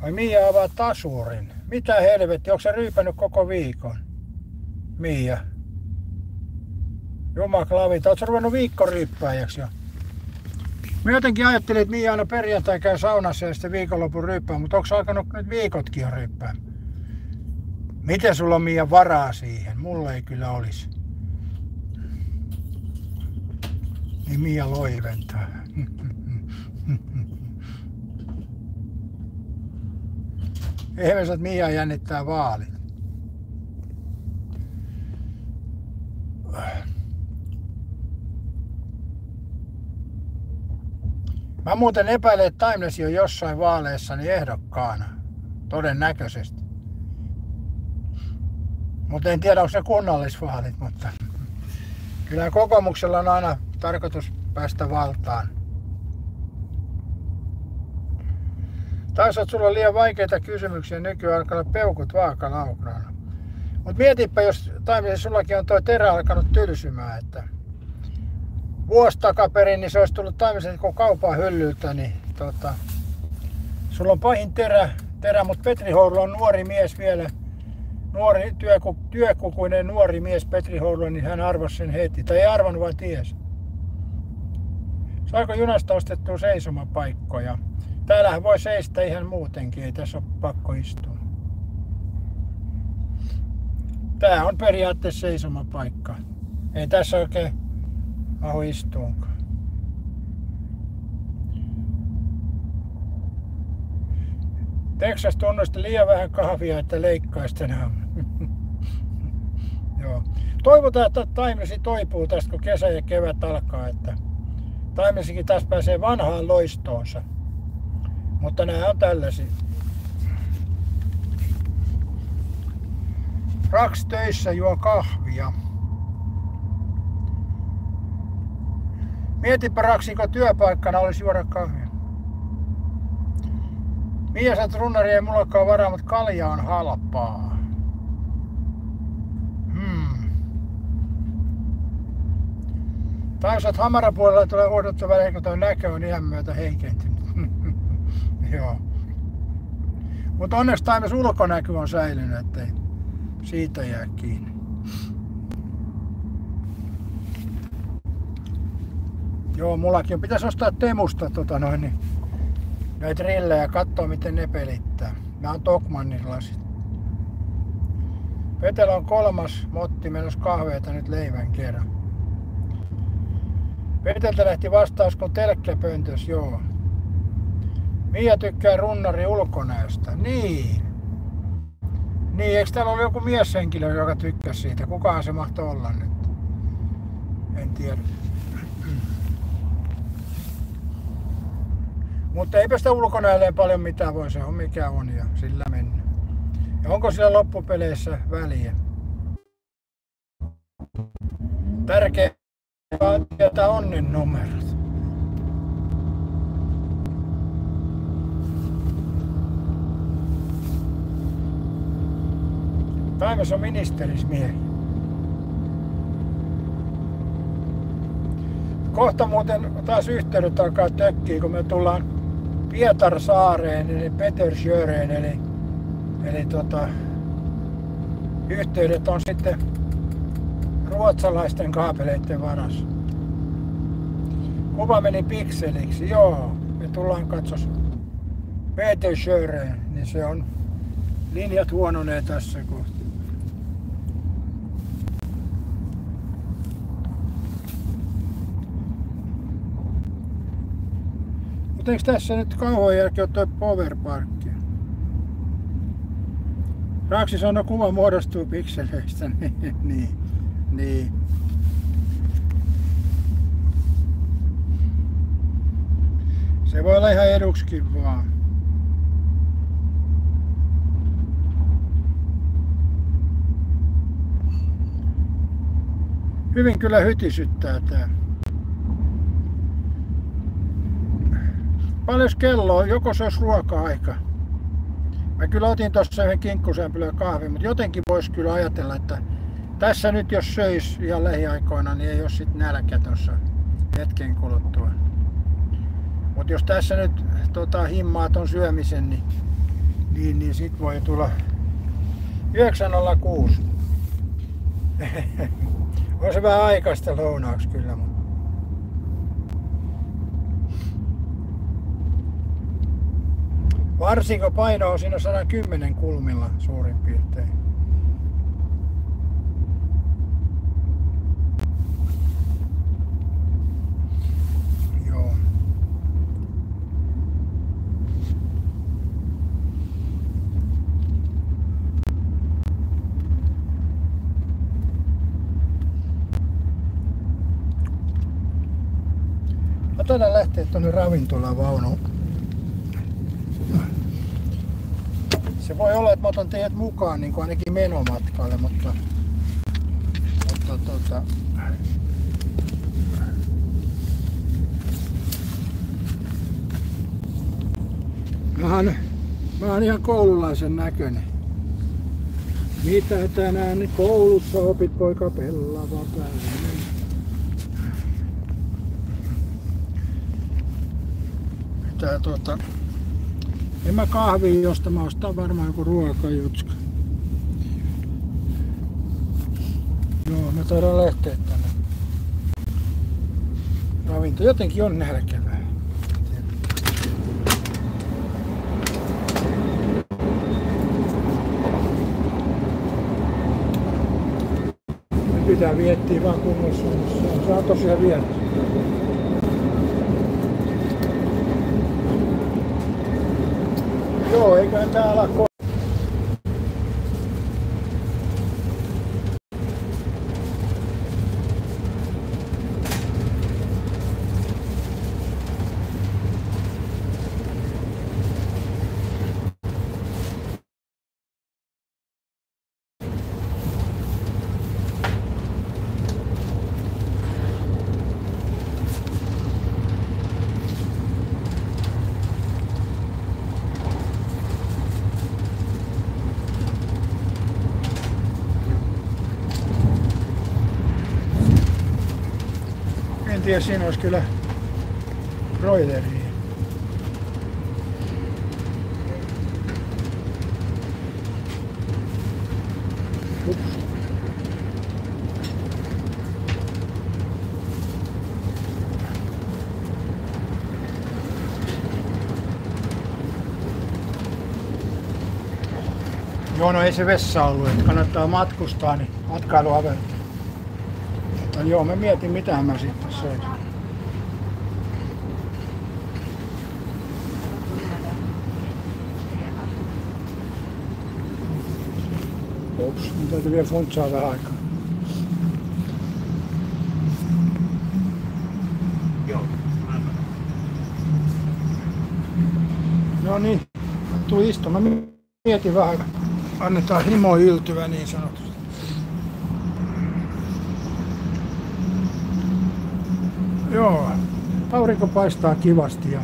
Ai Mia avaa tasurin. Mitä helvetti, onko sä ryypännyt koko viikon? Mia. Jumaklavit, ootko sä ruvennut viikkoryyppääjäksi jo? Mä jotenkin ajattelin, että Mia aina perjantai käy saunassa ja sitten viikonlopun ryyppää, mutta onko sä alkanut nyt viikotkin jo ryyppää? Miten sulla on Mia varaa siihen? Mulla ei kyllä olisi. Niin Mia loiventaa. Ihmiset, että Mia jännittää vaalit. Mä muuten epäilen, että Timeless on jossain vaaleissani ehdokkaana. Todennäköisesti. Mutta en tiedä, onko se kunnallisvaalit, mutta kyllä kokoomuksella on aina tarkoitus päästä valtaan. Taisi olla sulla liian vaikeita kysymyksiä, nykyään alkaa olla peukut vaakalauknaana. Mutta mietipä, jos Timeless sullakin on toi terä alkanut tylsymään, että vuosi takaperin, niin se olisi tullut taimisen kun kaupan hyllyltä, niin sulla on pahin terä, mutta Petri Hourulla on nuori mies vielä, nuori työkukuinen nuori mies Petri Hourulla, niin hän arvasi sen heti, tai ei arvannut vaan ties. Saako junasta ostettua seisomapaikkoja? Täällähän voi seistä ihan muutenkin, ei tässä ole pakko istua. Tää on periaatteessa seisomapaikka. Ei tässä oikein mahu istuunkaan. Texas tunnusti liian vähän kahvia, että leikkaisi tänään. Joo. Toivotaan, että Taimesi toipuu tästä, kun kesä ja kevät alkaa. Että Taimesikin taas pääsee vanhaan loistoonsa. Mutta nämä on tällaisia. Raks töissä juo kahvia. Mietipä Raksinko työpaikkana olisi juoda kahvia. Mia sanoo, runnari ei mullakaan varaa, mutta kalja on halpaa. Taas Hamarapuolella tulee odottava väliin, kun tuo näkö on ihan myötä heikentynyt. Joo. Mutta onneksi Taimes ulkonäkö on säilynyt, ettei siitä jää kiinni. Joo, mullakin pitäisi ostaa Temusta näitä rillejä ja katsoa miten ne pelittää. Nää on Tokmannin lasit. Petellä on 3. motti menossa kahveita nyt leivän kerran. Peteltä lähti vastaus kun telkkäpöntös, joo. Mia tykkää runnari ulkonäöstä. Niin, eikö täällä ole joku mieshenkilö, joka tykkäsi siitä? Kukahan se mahtoi olla nyt? En tiedä. Mutta eipä sitä ulkonäölleen paljon mitään voi, se on mikä on ja sillä mennään. Ja onko sillä loppupeleissä väliä? Tärkeää on tietää onnen numerot. Taimes on ministerismiehi. Kohta muuten taas yhteydet alkaa tökkiä, kun me tullaan Pietarsaareen, eli Petersjöreen, eli yhteydet on sitten ruotsalaisten kaapeleiden varassa. Kuva meni pikseliksi, joo. Me tullaan katsos Petersjöreen, niin se on linjat huononee tässä kohtaa. Mutta eikö tässä nyt kauan jälkeen ole tuo powerparkki? Raksi sanoi, kuva muodostuu pikseleistä. niin. Se voi olla ihan eduksikin vaan. Hyvin kyllä hytisyttää tää. Paljon kello on, joko se olisi ruoka-aika. Mä kyllä otin tossa yhden kinkkusämpylän kahvin, mutta jotenkin voisi kyllä ajatella, että tässä nyt jos söis ihan lähiaikoina, niin ei ole sit nälkä tossa hetken kuluttua. Mutta jos tässä nyt himmaa ton syömisen, niin sit voi tulla 9.06. On se vähän aikaista lounaaksi kyllä, mutta varsinko paino on siinä 110 kulmilla suurin piirtein. Joo. Otetaan lähteä tuonne ravintolavaunuun. Se voi olla, että mä otan teidät mukaan niin kuin ainakin menomatkalle, mutta mä oon ihan koululaisen näköinen. Mitä tänään koulussa opit, poika pellava päivä? tää en mä kahvia josta, mä ostan varmaan joku ruokajutska. Joo, me taidaan lähteä tänne. Ravinto jotenkin on nälkävää. Nyt pitää viettiä vaan kunnossa. Saa tosiaan viettää. Joo, eiköhän tää ala en tiedä, siinä olisi kyllä broileria. Ups. Joo, no ei se vessa ollut, että kannattaa matkustaa, niin matkailuavelta. Mutta joo, mä mietin mitä mä sitten söin. Ups, mun täytyy vielä funtsaa vähän aikaa. No niin, tuli istumaan. Mä mietin vähän, annetaan himo yltyvä niin sanotusti. Joo, aurinko paistaa kivasti ja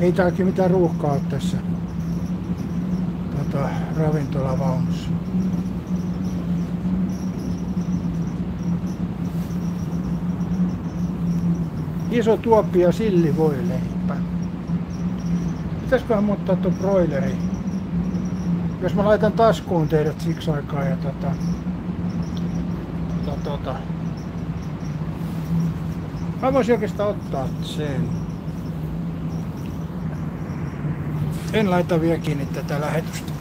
ei täälläkin mitään ruuhkaa ole tässä ravintolavaunussa. Iso tuoppi ja sillivoileipä. Pitäisiköhän muuttaa tuon broileri? Jos mä laitan taskuun teidät siksi aikaa ja mä voisin oikeastaan ottaa sen. En laita vielä kiinni tätä lähetystä.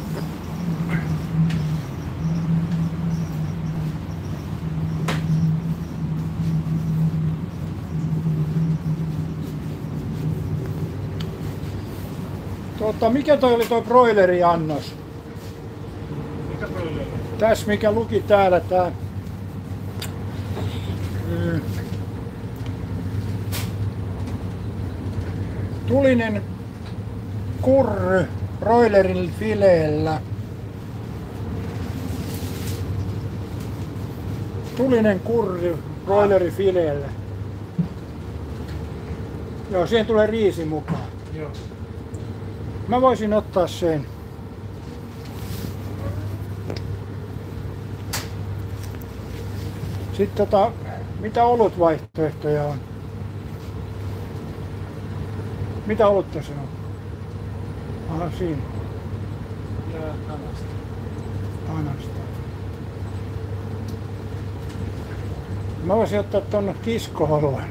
Mikä toi oli toi broileriannos? Mikä broileri? Tässä mikä luki täällä tää. Tulinen kurry broilerin fileellä. Tulinen kurry broilerin fileellä. Joo, siihen tulee riisi mukaan. Joo. Mä voisin ottaa sen. Sitten mitä olutvaihtoehtoja on? Mitä olutta se on? Aha, siinä. Ja anasta. Anasta. Mä voisin ottaa tonne kiskohollan.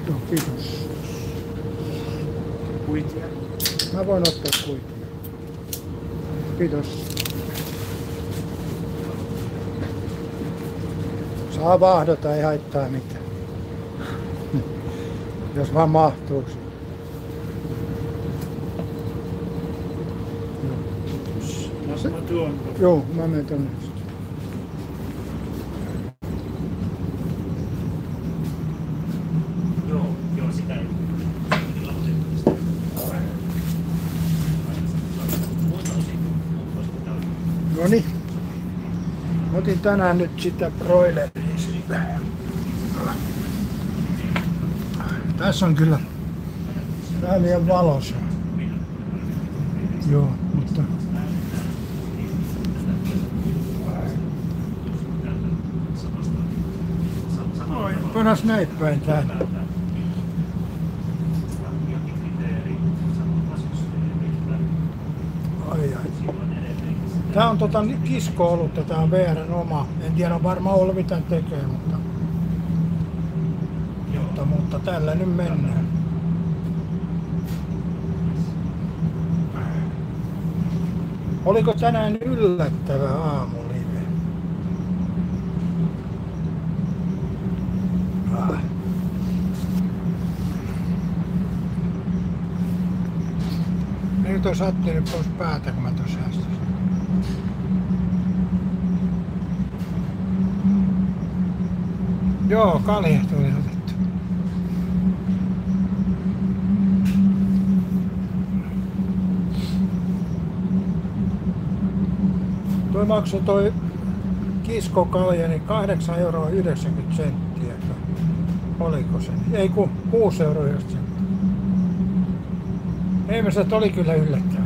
Joo, kiitos. Kuitia. Mä voin ottaa kuitia. Kiitos. Saa vahdota, ei haittaa mitään. Jos vaan mahtuu. Mä tuon. Joo, mä menen tonne. Joo, sitä ei. Noniin. Otin tänään nyt sitä broileria siitä. Tässä on kyllä vähän liian valossa. Joo, mutta oi, panas näitä päin täällä. Ai. Tää on kisko-olutta, tää on VR:n oma. En tiedä, on varmaan ollut mitään tekee, mutta tällä nyt mennään. Oliko tänään yllättävä aamulive? Nyt on sattunut pois päätä, kun mä tuossa säästäsin. Joo, kaljat oli otettu. Toi maksoi toi kiskokalja niin 8,90 €. Oliko se? Ei kun 6,90 €. Ei mä se oli kyllä yllättävää.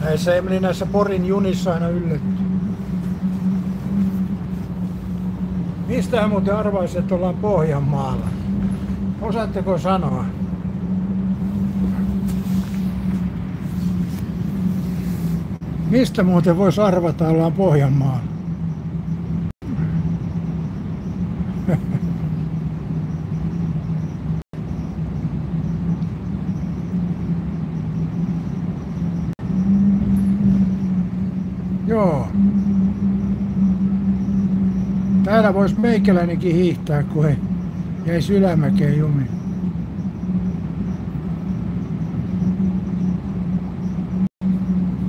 Näissä ei meni näissä Porin junissa aina yllätty. Mistähän muuten arvaisi, että ollaan Pohjanmaalla? Osaatteko sanoa? Mistä muuten voisi arvata, ollaan Pohjanmaalla? Joo. Täällä vois meikäläinenkin hiihtää, kun ei jäisi ylämäkeen jumiin.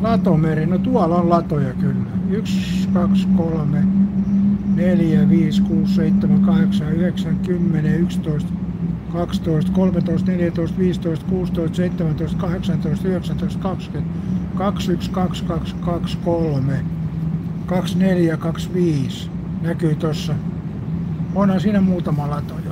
Latomeri, no tuolla on latoja kyllä. 1, 2, 3, 4, 5, 6, 7, 8, 9, 10, 11, 12, 13, 14, 15, 16, 17, 18, 19, 20, 21, 22, 23, 24, 25 näkyy tossa. Onhan siinä muutama lato jo.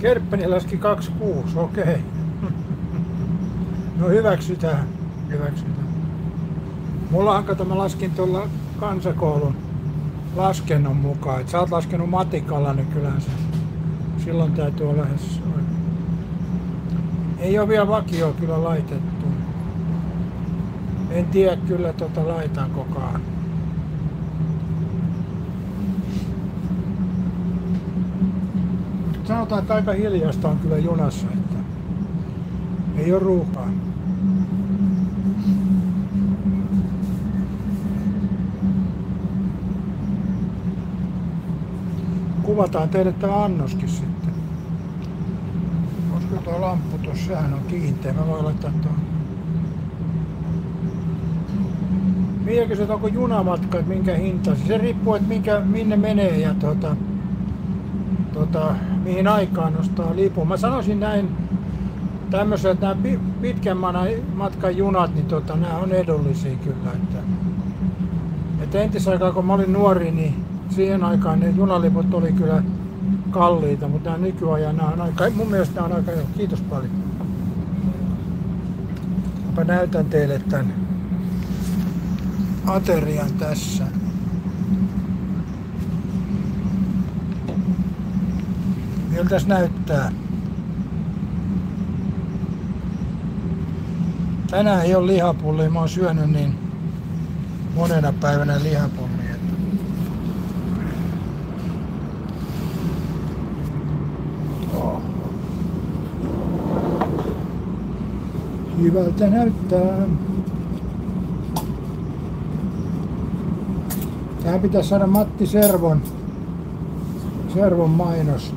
Kerppeni laski 2,6, okei. No hyväksytään. Mullahan kato, mä laskin tuolla kansakoulun laskennon mukaan. Et sä oot laskenut matikalla, niin kyllähän se silloin täytyy olla lähes. Ei oo vielä vakioa kyllä laitettu. En tiedä kyllä laitankokaan. Sanotaan, että aika hiljaista on kyllä junassa, että ei ole ruuhkaa. Kuvataan teille tämä annoskin sitten. Koska tuo lamppu tuossa, sehän on kiinteä, mä voin laittaa tuon. Mielenkö se onko junamatka, että minkä hinta? Se riippuu, että minne menee ja mihin aikaan nostaa lipun. Mä sanoisin näin tämmöiset, että nämä pitkän matkan junat, niin nämä on edullisia kyllä. Että entisaikaan kun mä olin nuori, niin siihen aikaan ne junaliput oli kyllä kalliita, mutta nämä nykyajan, mun mielestä nämä on aika joo. Kiitos paljon. Mä näytän teille tän aterian tässä. Miltäs näyttää? Tänään ei ole lihapullia, mä oon syönyt niin monena päivänä lihapullia. Oh. Hyvältä näyttää. Tähän pitäisi saada Matti Servon mainos.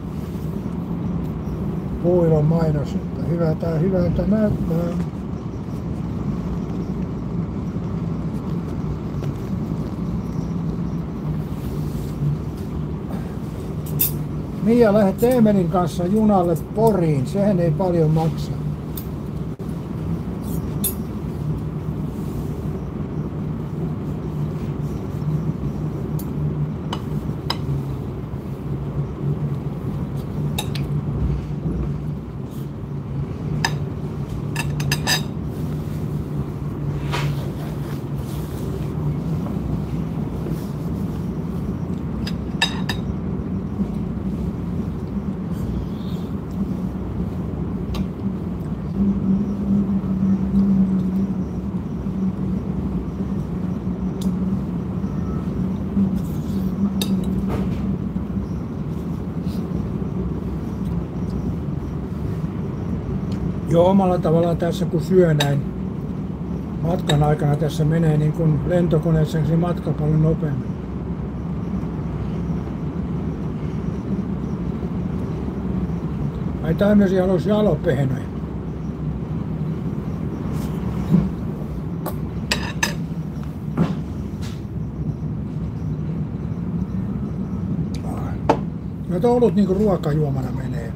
Puilon mainos, että hyvältä näyttää. Mia lähdet Eemelin kanssa junalle Poriin, sehän ei paljon maksa. Jo omalla tavallaan tässä kun syö näin matkan aikana tässä menee niin kuin lentokoneessa se matka paljon nopeammin. Ai tämmöisiä olisi jalopehnoja. No tuo olut niinku ruokajuomana menee.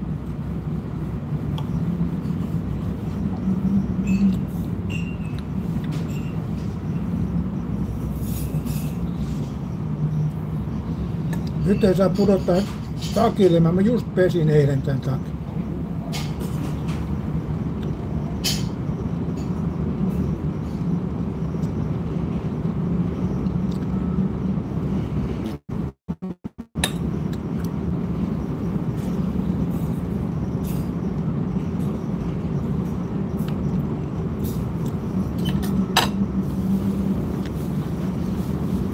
Nyt ei saa pudottaa takille, mä just pesin eilen tän takin.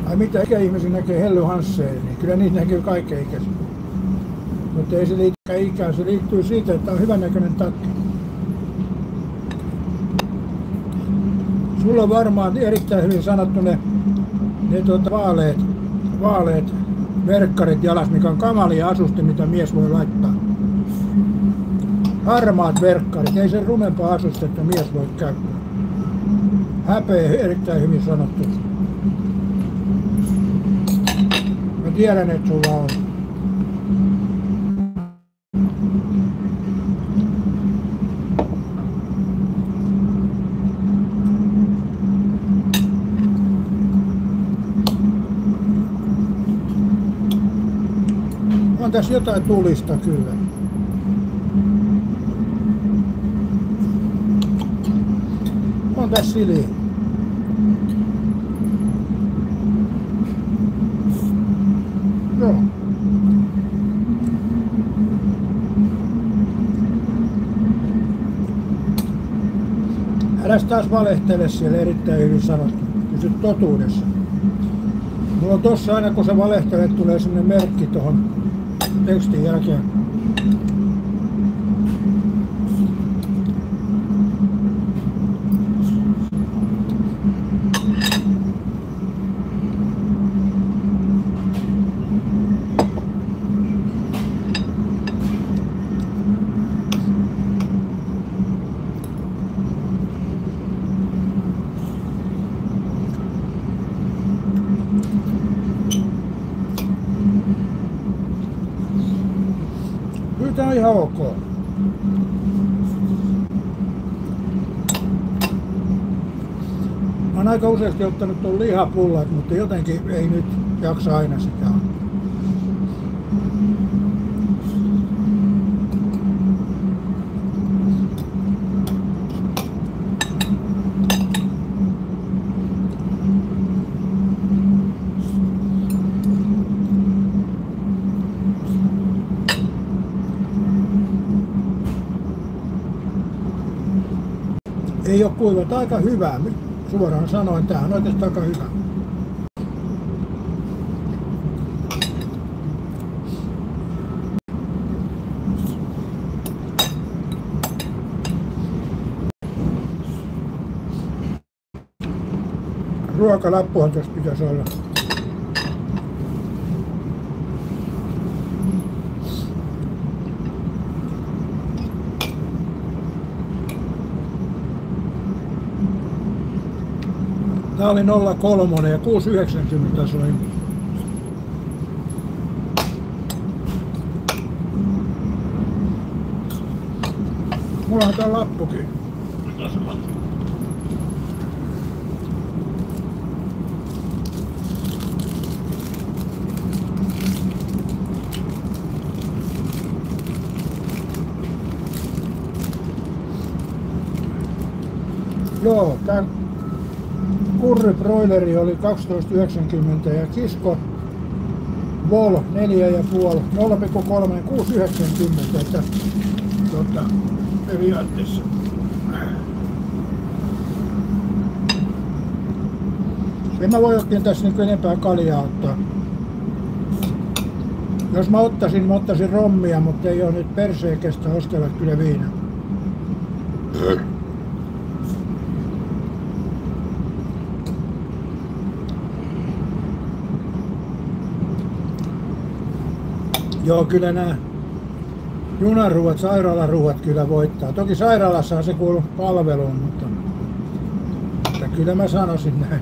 Ai mitä ikäihmisiä näkee Helly Hansseen, niin kyllä niitä näkyy kaikkein ikäisiä. Mutta ei se liity ikään, se liittyy siitä, että on hyvännäköinen takki. Sulla on varmaan erittäin hyvin sanottu ne vaaleet verkkarit jalas, mikä on kamalia asuste, mitä mies voi laittaa. Harmaat verkkarit, ei se rumempaa asustetta mies voi käyttää. Häpeä erittäin hyvin sanottu. Mä tiedän, että sulla on. On tässä jotain tulista kyllä. On tässä siliä. Joo. Äläs taas valehtele siellä, erittäin hyvin sanottu. Pysy totuudessa. Mulla on tossa aina kun sä valehtelet, tulee semmonen merkki tohon tekstin jälkeen. Tää on ihan ok. Mä oon aika useasti ottanut tuon lihapullat, mutta jotenkin ei nyt jaksa aina sitä. Ei ole kuivat, aika hyvää. Suoraan sanoen, tää on oikeastaan aika hyvä. Ruokalappuhan tuossa pitäisi olla. Tää oli 03 ja 6,90 taas oli. Mulla on tää lappukin. Joo, tää kurribroileri oli 12,90 ja kisko Vol 4,5 0,3 6,90 että periaatteessa. En mä voi oikein tässä niin enempää kaljaa ottaa. Jos mä ottaisin rommia, mutta ei ole nyt perseekestä ostavat kyllä viinaa. Joo, kyllä nämä junaruuat, sairaalaruuat kyllä voittaa. Toki sairaalassa se kuuluu palveluun, mutta kyllä mä sanoisin näin.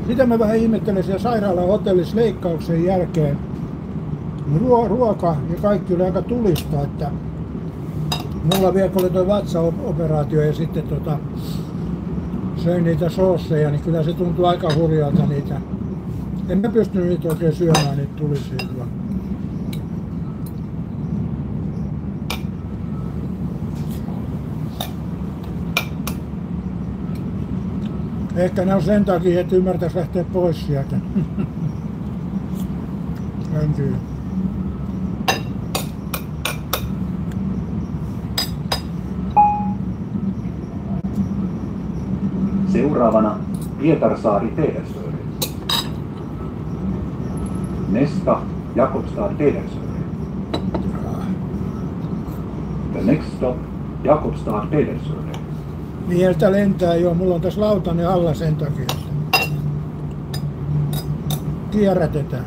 Sitä mä vähän ihmettelen siellä sairaalahotellissa leikkauksen jälkeen. Ruoka ja kaikki oli aika tulista, että mulla vielä kun oli toi vatsaoperaatio ja sitten söin niitä soosseja, niin kyllä se tuntui aika hurjalta niitä. En mä pystynyt niitä oikein syömään, niitä tulisia. Ehkä ne on sen takia, että ymmärtäis lähteä pois sieltä. En tiedä. Seuraavana Pietarsaari Tehdasööri. Nästa Jakobstad Tehdasööri. The next stop Jakobstad Tehdasööri. Niin, että lentää jo. Mulla on tässä lautanen alla sen takia. Kierrätetään.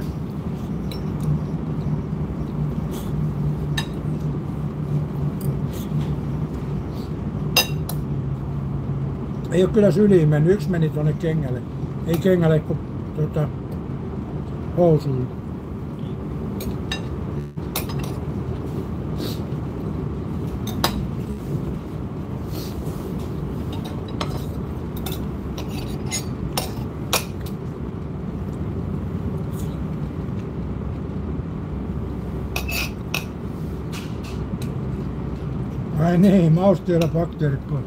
Ei ole kyllä syliin mennyt. Yksi meni tuonne kengälle. Ei kengälle, kun housuun. Ai niin, mausteella bakteerit pois.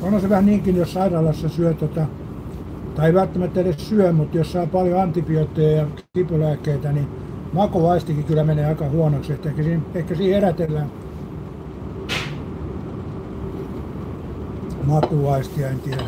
On se vähän niinkin, jos sairaalassa syö tai ei välttämättä edes syö, mutta jos saa paljon antibiootteja ja kipulääkkeitä, niin makuvaistikin kyllä menee aika huonoksi, että ehkä siinä herätellään makuvaistia, en tiedä.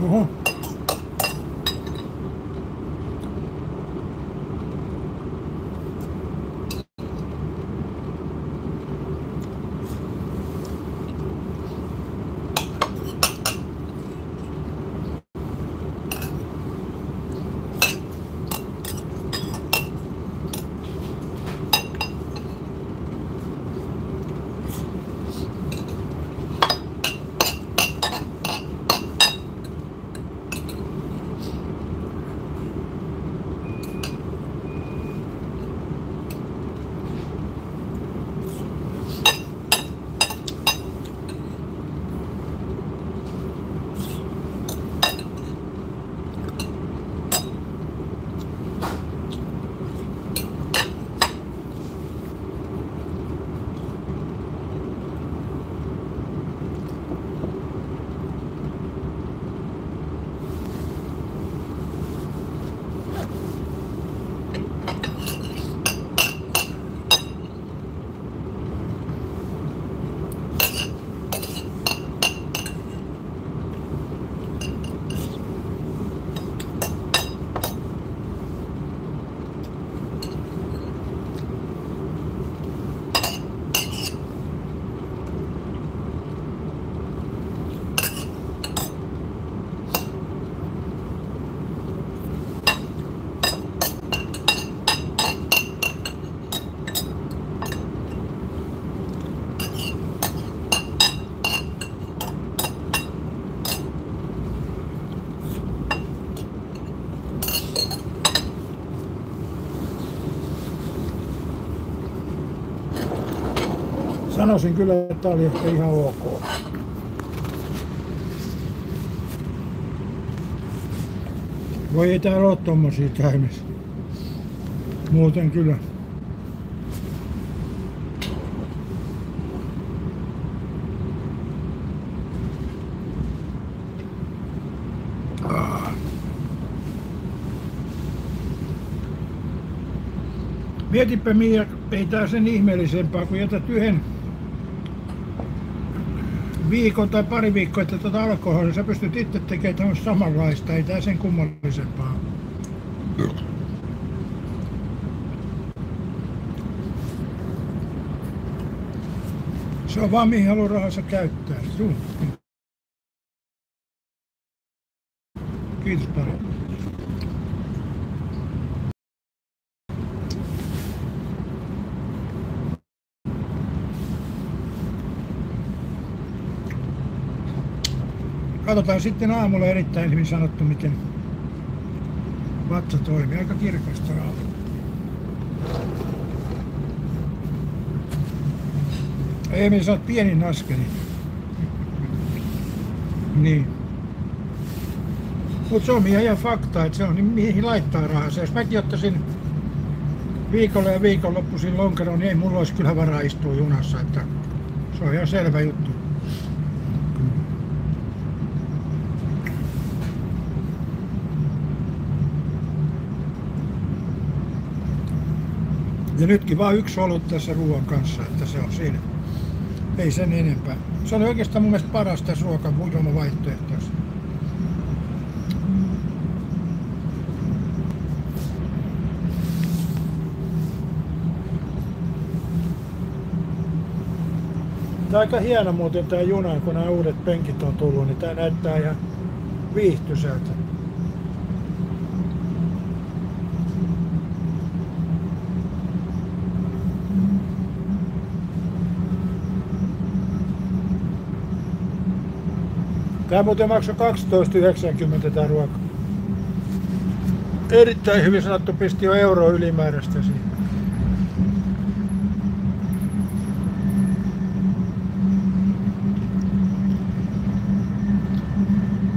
Oho. sanoisin kyllä, että tää oli ehkä ihan ok. Voi ei täällä ole tommosia käynnissä. Muuten kyllä. Mietipä Mia, ei tää sen ihmeellisempää, kun jätät yhden viikon tai pari viikkoa, että tuota alkoholia, niin sä pystyt itse tekemään tämmöistä samanlaista, ei tää sen kummallisempaa. Se on vaan mihin haluaa rahansa käyttää. Kiitos paljon. Katsotaan sitten aamulla erittäin hyvin sanottu, miten vatsa toimii. Aika kirkasta aamulla. Emil, sä oot pienin askeli. Niin. Mut se on ihan fakta, että se on niin mihin laittaa rahansa. Jos mäkin ottaisin viikolla ja viikonloppuisin lonkeroon, niin ei mulla olisi kyllä varaa istua junassa. Että se on ihan selvä juttu. Ja nytkin vaan yksi olut tässä ruoan kanssa, että se on siinä. Ei sen enempää. Se on oikeastaan mun mielestä paras tässä ruokavaihtoehtoissa. Tää on aika hieno muuten tää juna, kun nämä uudet penkit on tullut, niin tää näyttää ihan viihtyiseltä. Tää muuten maksoi 12,90 tää ruoka. Erittäin hyvin sanottu, pisti jo euro ylimääräistä siihen.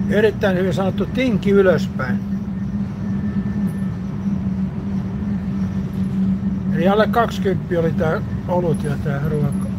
Erittäin hyvin sanottu, tinki ylöspäin. Eli alle 20 oli tää olut ja tää ruoka.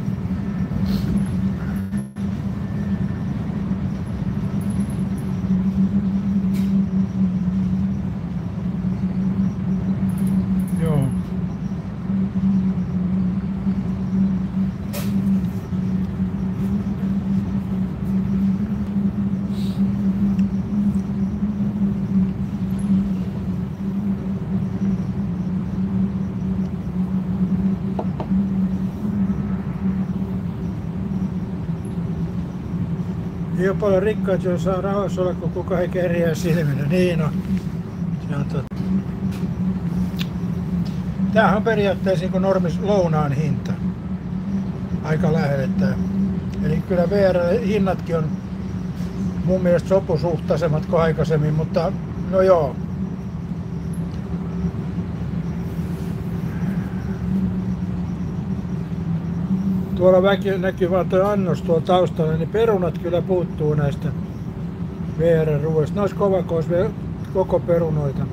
Ei ole paljon rikkaita, jos saa rauhassa olla, kun kukaan ei kerjää silmillä. Niin on. Se on totta. Tämähän on periaatteessa niin normis lounaan hinta. Aika lähelle tää. Eli kyllä VR-hinnatkin on mun mielestä sopusuhtaisemmat kuin aikaisemmin, mutta no joo. Tuolla näkyy vaan tuo annos tuolla taustalla, niin perunat kyllä puuttuu näistä VR-ruoista. Ne olisi kova, kun olisi koko perunoita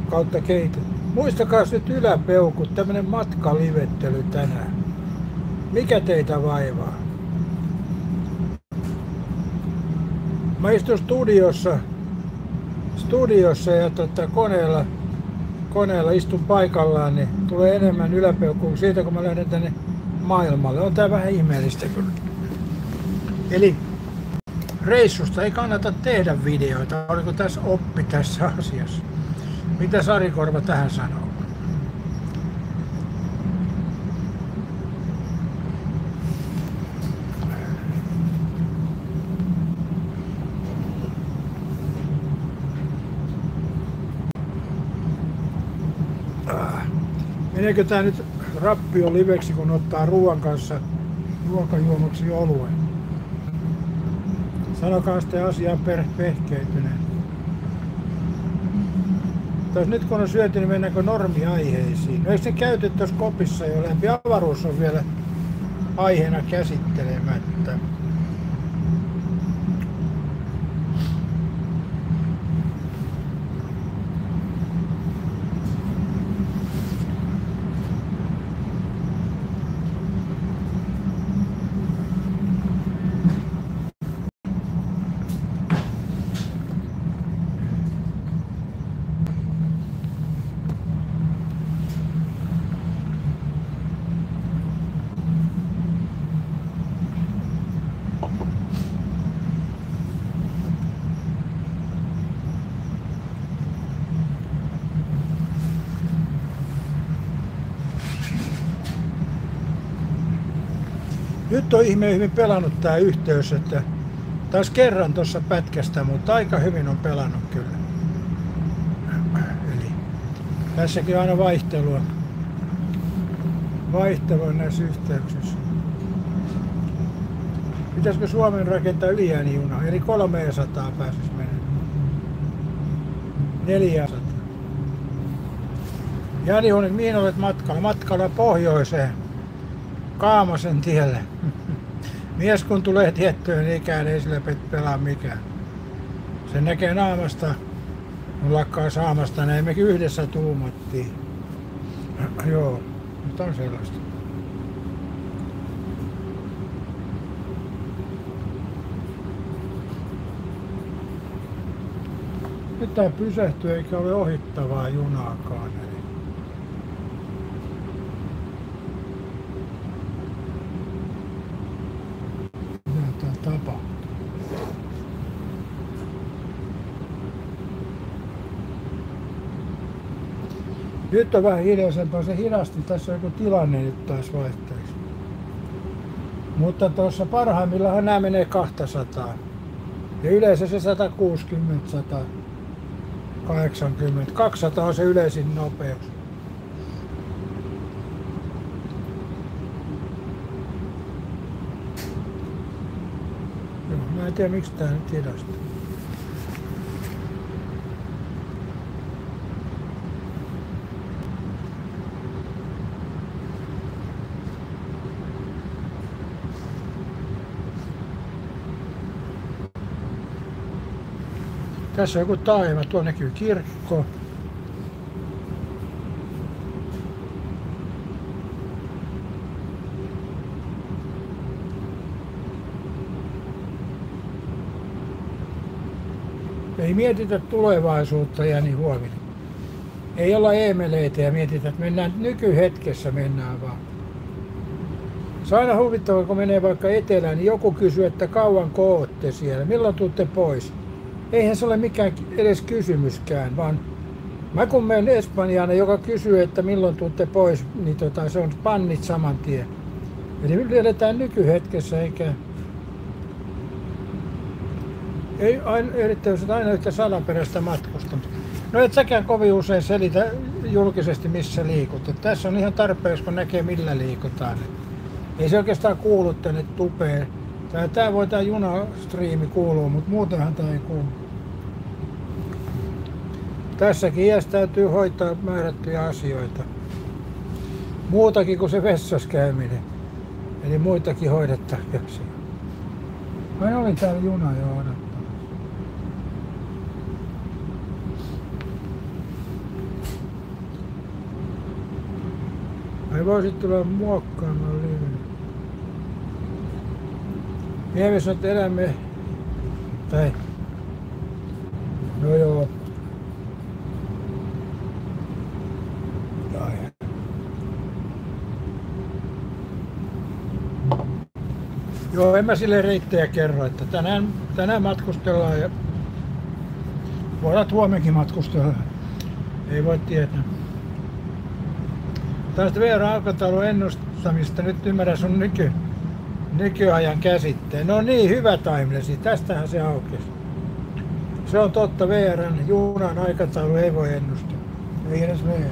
kautta keitet. Muistakaa nyt yläpeukut, tämmönen matkalivettely tänään. Mikä teitä vaivaa? Mä istun studiossa ja koneella istun paikallaan, niin tulee enemmän yläpeukkua siitä, kun mä lähden tänne maailmalle. On tää vähän ihmeellistä kyllä. Eli reissusta ei kannata tehdä videoita. Oliko tässä oppi tässä asiassa? Mitä Sari Korva tähän sanoo? Meneekö tää nyt rappio liveksi, kun ottaa ruoan kanssa ruokajuomaksi oluen? Sanokaa sitten asiaan pehkeytyneen. Nyt kun on syöty, niin mennäänkö normiaiheisiin? No eikö se käyty tuossa kopissa jo läpi? aiheena käsittelemättä. Nyt on ihme hyvin pelannut tää yhteys, että taas kerran tuossa pätkästä, mutta aika hyvin on pelannut kyllä. Eli tässäkin on aina vaihtelua näissä yhteyksissä. Pitäisikö Suomen rakentaa ylijääni-juna? Eli 300 pääsisi menemään. 400. Jani, mihin olet matkalla? Matkalla pohjoiseen. Kaamosen tielle. Mies kun tulee tiettyyn ikään, ei sillä pelaa mikään. Se näkee naamasta, kun lakkaa saamasta, näin mekin yhdessä tuumattiin. Joo, nyt on sellaista. Nyt tää pysähtyy eikä ole ohittavaa junaakaan. Nyt on vähän hiljaisempaa, se hidasti, tässä on joku tilanne nyt taas vaihteeksi. Mutta tuossa parhaimmillaan nämä menee 200. Ja yleensä se 160, 180, 200 on se yleisin nopeus. Joo, mä en tiedä miksi tää nyt hidastaa. Tässä on joku taima, tuo näkyy kirkko. Ei mietitä tulevaisuutta, Jani Huovinen. Ei olla eemeleitä ja mietitä, että mennään nykyhetkessä, mennään vaan. Se on aina huvittavaa, kun menee vaikka etelään, niin joku kysyy, että kauanko ootte siellä, milloin tuutte pois. Eihän se ole mikään edes kysymyskään, vaan mä kun menen Espanjaan, joka kysyy, että milloin tuutte pois, niin se on pannit saman tien. Eli nyt eletään nykyhetkessä, eikä ei yrittäisi aina yhtä salaperäistä matkusta. No et säkään kovin usein selitä julkisesti, missä liikut. Et tässä on ihan tarpeeksi, kun näkee millä liikutaan. Ei se oikeastaan kuulu tänne tupeen. Tää voi tää junastriimi kuuluu, mutta muutenhan tää ei kuulu. Tässäkin iässä täytyy hoitaa määrättyjä asioita. Muutakin kuin se vessas käyminen. Eli muitakin hoidettavia. Mä olin täällä juna jo odottamassa. Ai voisit tulla muokkaamaan livenä. Mielessä että elämme, tai no joo. Joo, en mä sille reittejä kerro, että tänään matkustellaan ja voidaan huomenkin matkustella. Ei voi tietää. Tästä VR-aikataulun ennustamista nyt ymmärrän sun nykyajan käsitteen. No niin, hyvä timelesi. Tästähän se aukesi. Se on totta, VR:n junan aikataulu ei voi ennustaa. Ei edes VR.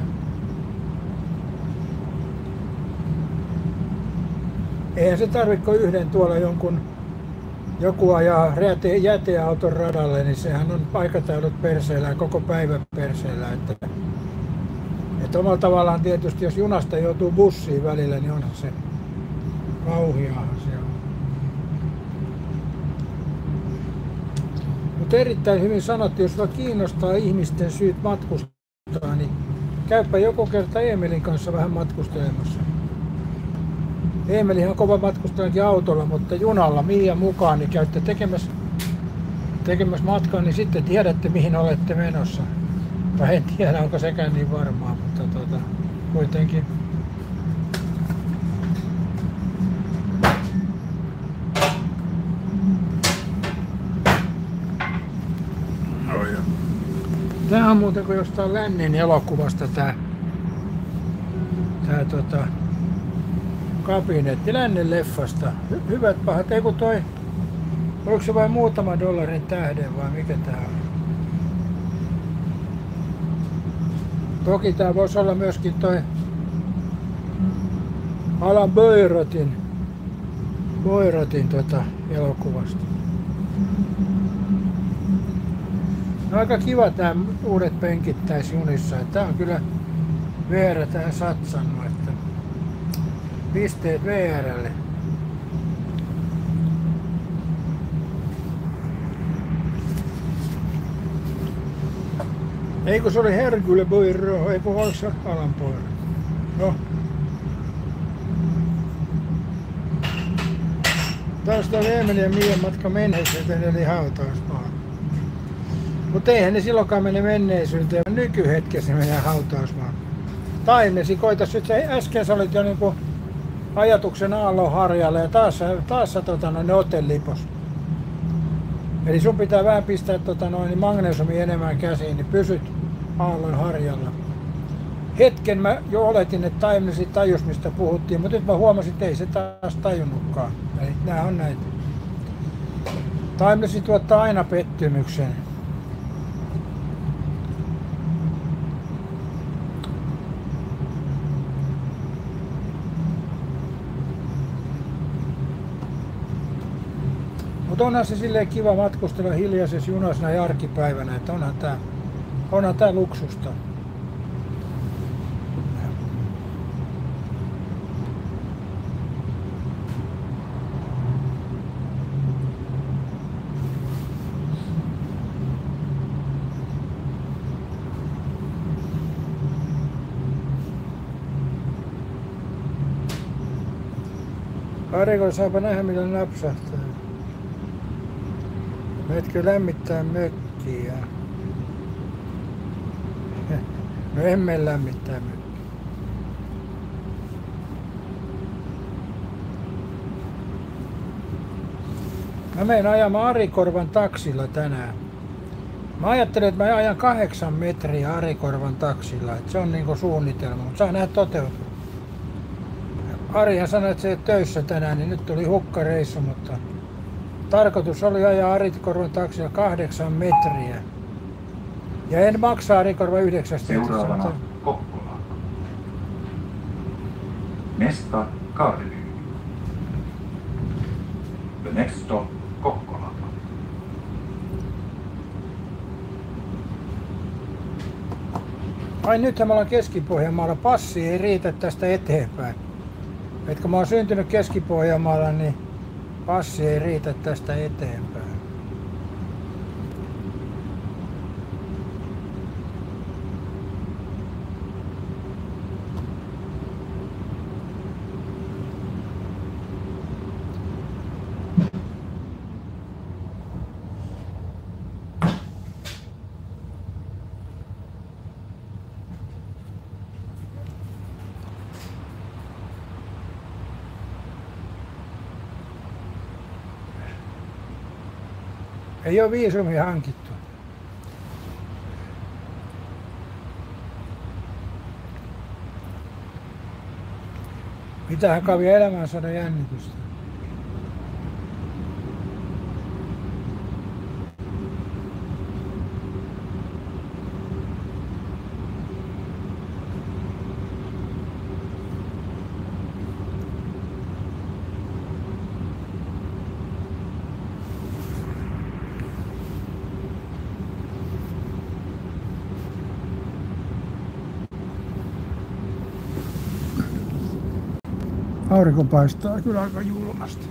Eihän se tarvitse yhden tuolla joku ajaa jäteauton radalle, niin sehän on aikataulut perseellä, koko päivän perseellä. Että omalla tavallaan tietysti, jos junasta joutuu bussiin välillä, niin Kauhiahan se on. Mutta erittäin hyvin sanottu, jos sua kiinnostaa ihmisten syyt matkustaa, niin käypä joku kerta Eemelin kanssa vähän matkustelemassa. Eemelihan on kova matkustajankin autolla, mutta junalla Miia mukaan, niin käytte tekemässä matkaa, niin sitten tiedätte mihin olette menossa. Tai en tiedä, onko sekään niin varmaa, mutta kuitenkin. Tää on muuten kuin jostain Lännin elokuvasta tää kabinetti Lännen leffasta. Hyvät pahat, ei kun toi, oliko se vain muutama dollarin tähden vai mikä tää on? Toki tää voisi olla myöskin toi Alan Boyrotin elokuvasta. No aika kiva tää uudet penkit tässä junissa. Tää on kyllä VR tähän satsannut, että pisteet VR:lle. Ei kun se oli Hercule Poirot, ei kun oliko se Alan Poirot. No. Taas oli Eemelin ja Miian matka menneisyyteen eli hautausmaalle. Mutta eihän ne silloinkaan mene menneisyyteen, vaan nykyhetkessä menee hautausmaalle. Taimesi, koitas nyt äsken sä olit jo niinku ajatuksen aallonharjalla ja taas ne otelipos. Eli sun pitää vähän pistää magnesiumia enemmän käsiin, niin pysyt aallonharjalla. Hetken mä jo oletin, että Taimesi tajus mistä puhuttiin, mutta nyt mä huomasin, että ei se taas tajunnutkaan. Eli nää on näitä. Taimesi tuottaa aina pettymyksen. Mutta onhan se silleen kiva matkustella hiljaisessa junassa näin arkipäivänä, että onhan tää luksusta. Arikolla saapa nähdä mitä napsahtaa. Meetkö lämmittää mökkiä? No emme lämmittää mökkiä. Mä menen ajamaan Arikorvan taksilla tänään. Mä ajattelin, että mä ajan 8 metriä Arikorvan taksilla. Että se on niinku suunnitelma, mutta saa nähdä toteutua. Arihan sanoi, että se ei ole töissä tänään, niin nyt tuli hukkareissu, mutta tarkoitus oli ajaa Arikorvan taksilla 8 metriä. Ja en maksa Arikorvan 9. Seuraavana Kokkola. Nästa Karli. The next stop Kokkola. Ai nythän me ollaan Keski-Pohjanmaalla. Passi ei riitä tästä eteenpäin. Et kun mä oon syntynyt Keski-Pohjanmaalla, niin passi ei riitä tästä eteenpäin. Ei ole viisumia hankittu. Mitähän kävi elämään saada jännitystä. Aurinko paistaa kyllä aika julmasti.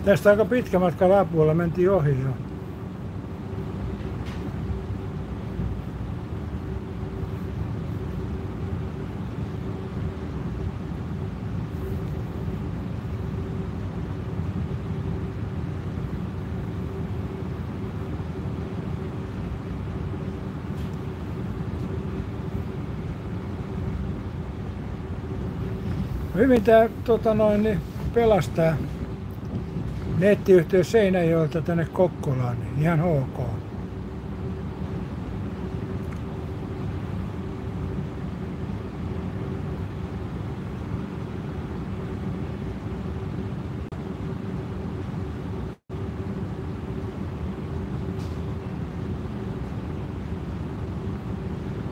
Tästä aika pitkä matka Lapualla mentiin ohi jo. Hyvin tää pelastaa nettiyhteys Seinäjoelta tänne Kokkolaan, niin ihan ok.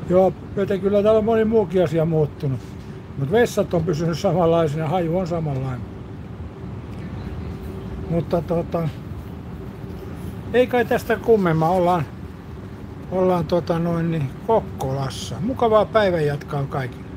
Joo, joten kyllä täällä on moni muukin asia muuttunut. Mutta vessat on pysynyt samanlaisina, haju on samanlainen. Mutta ei kai tästä kummemmin, ollaan Kokkolassa. Mukavaa päivänjatkoa kaikille.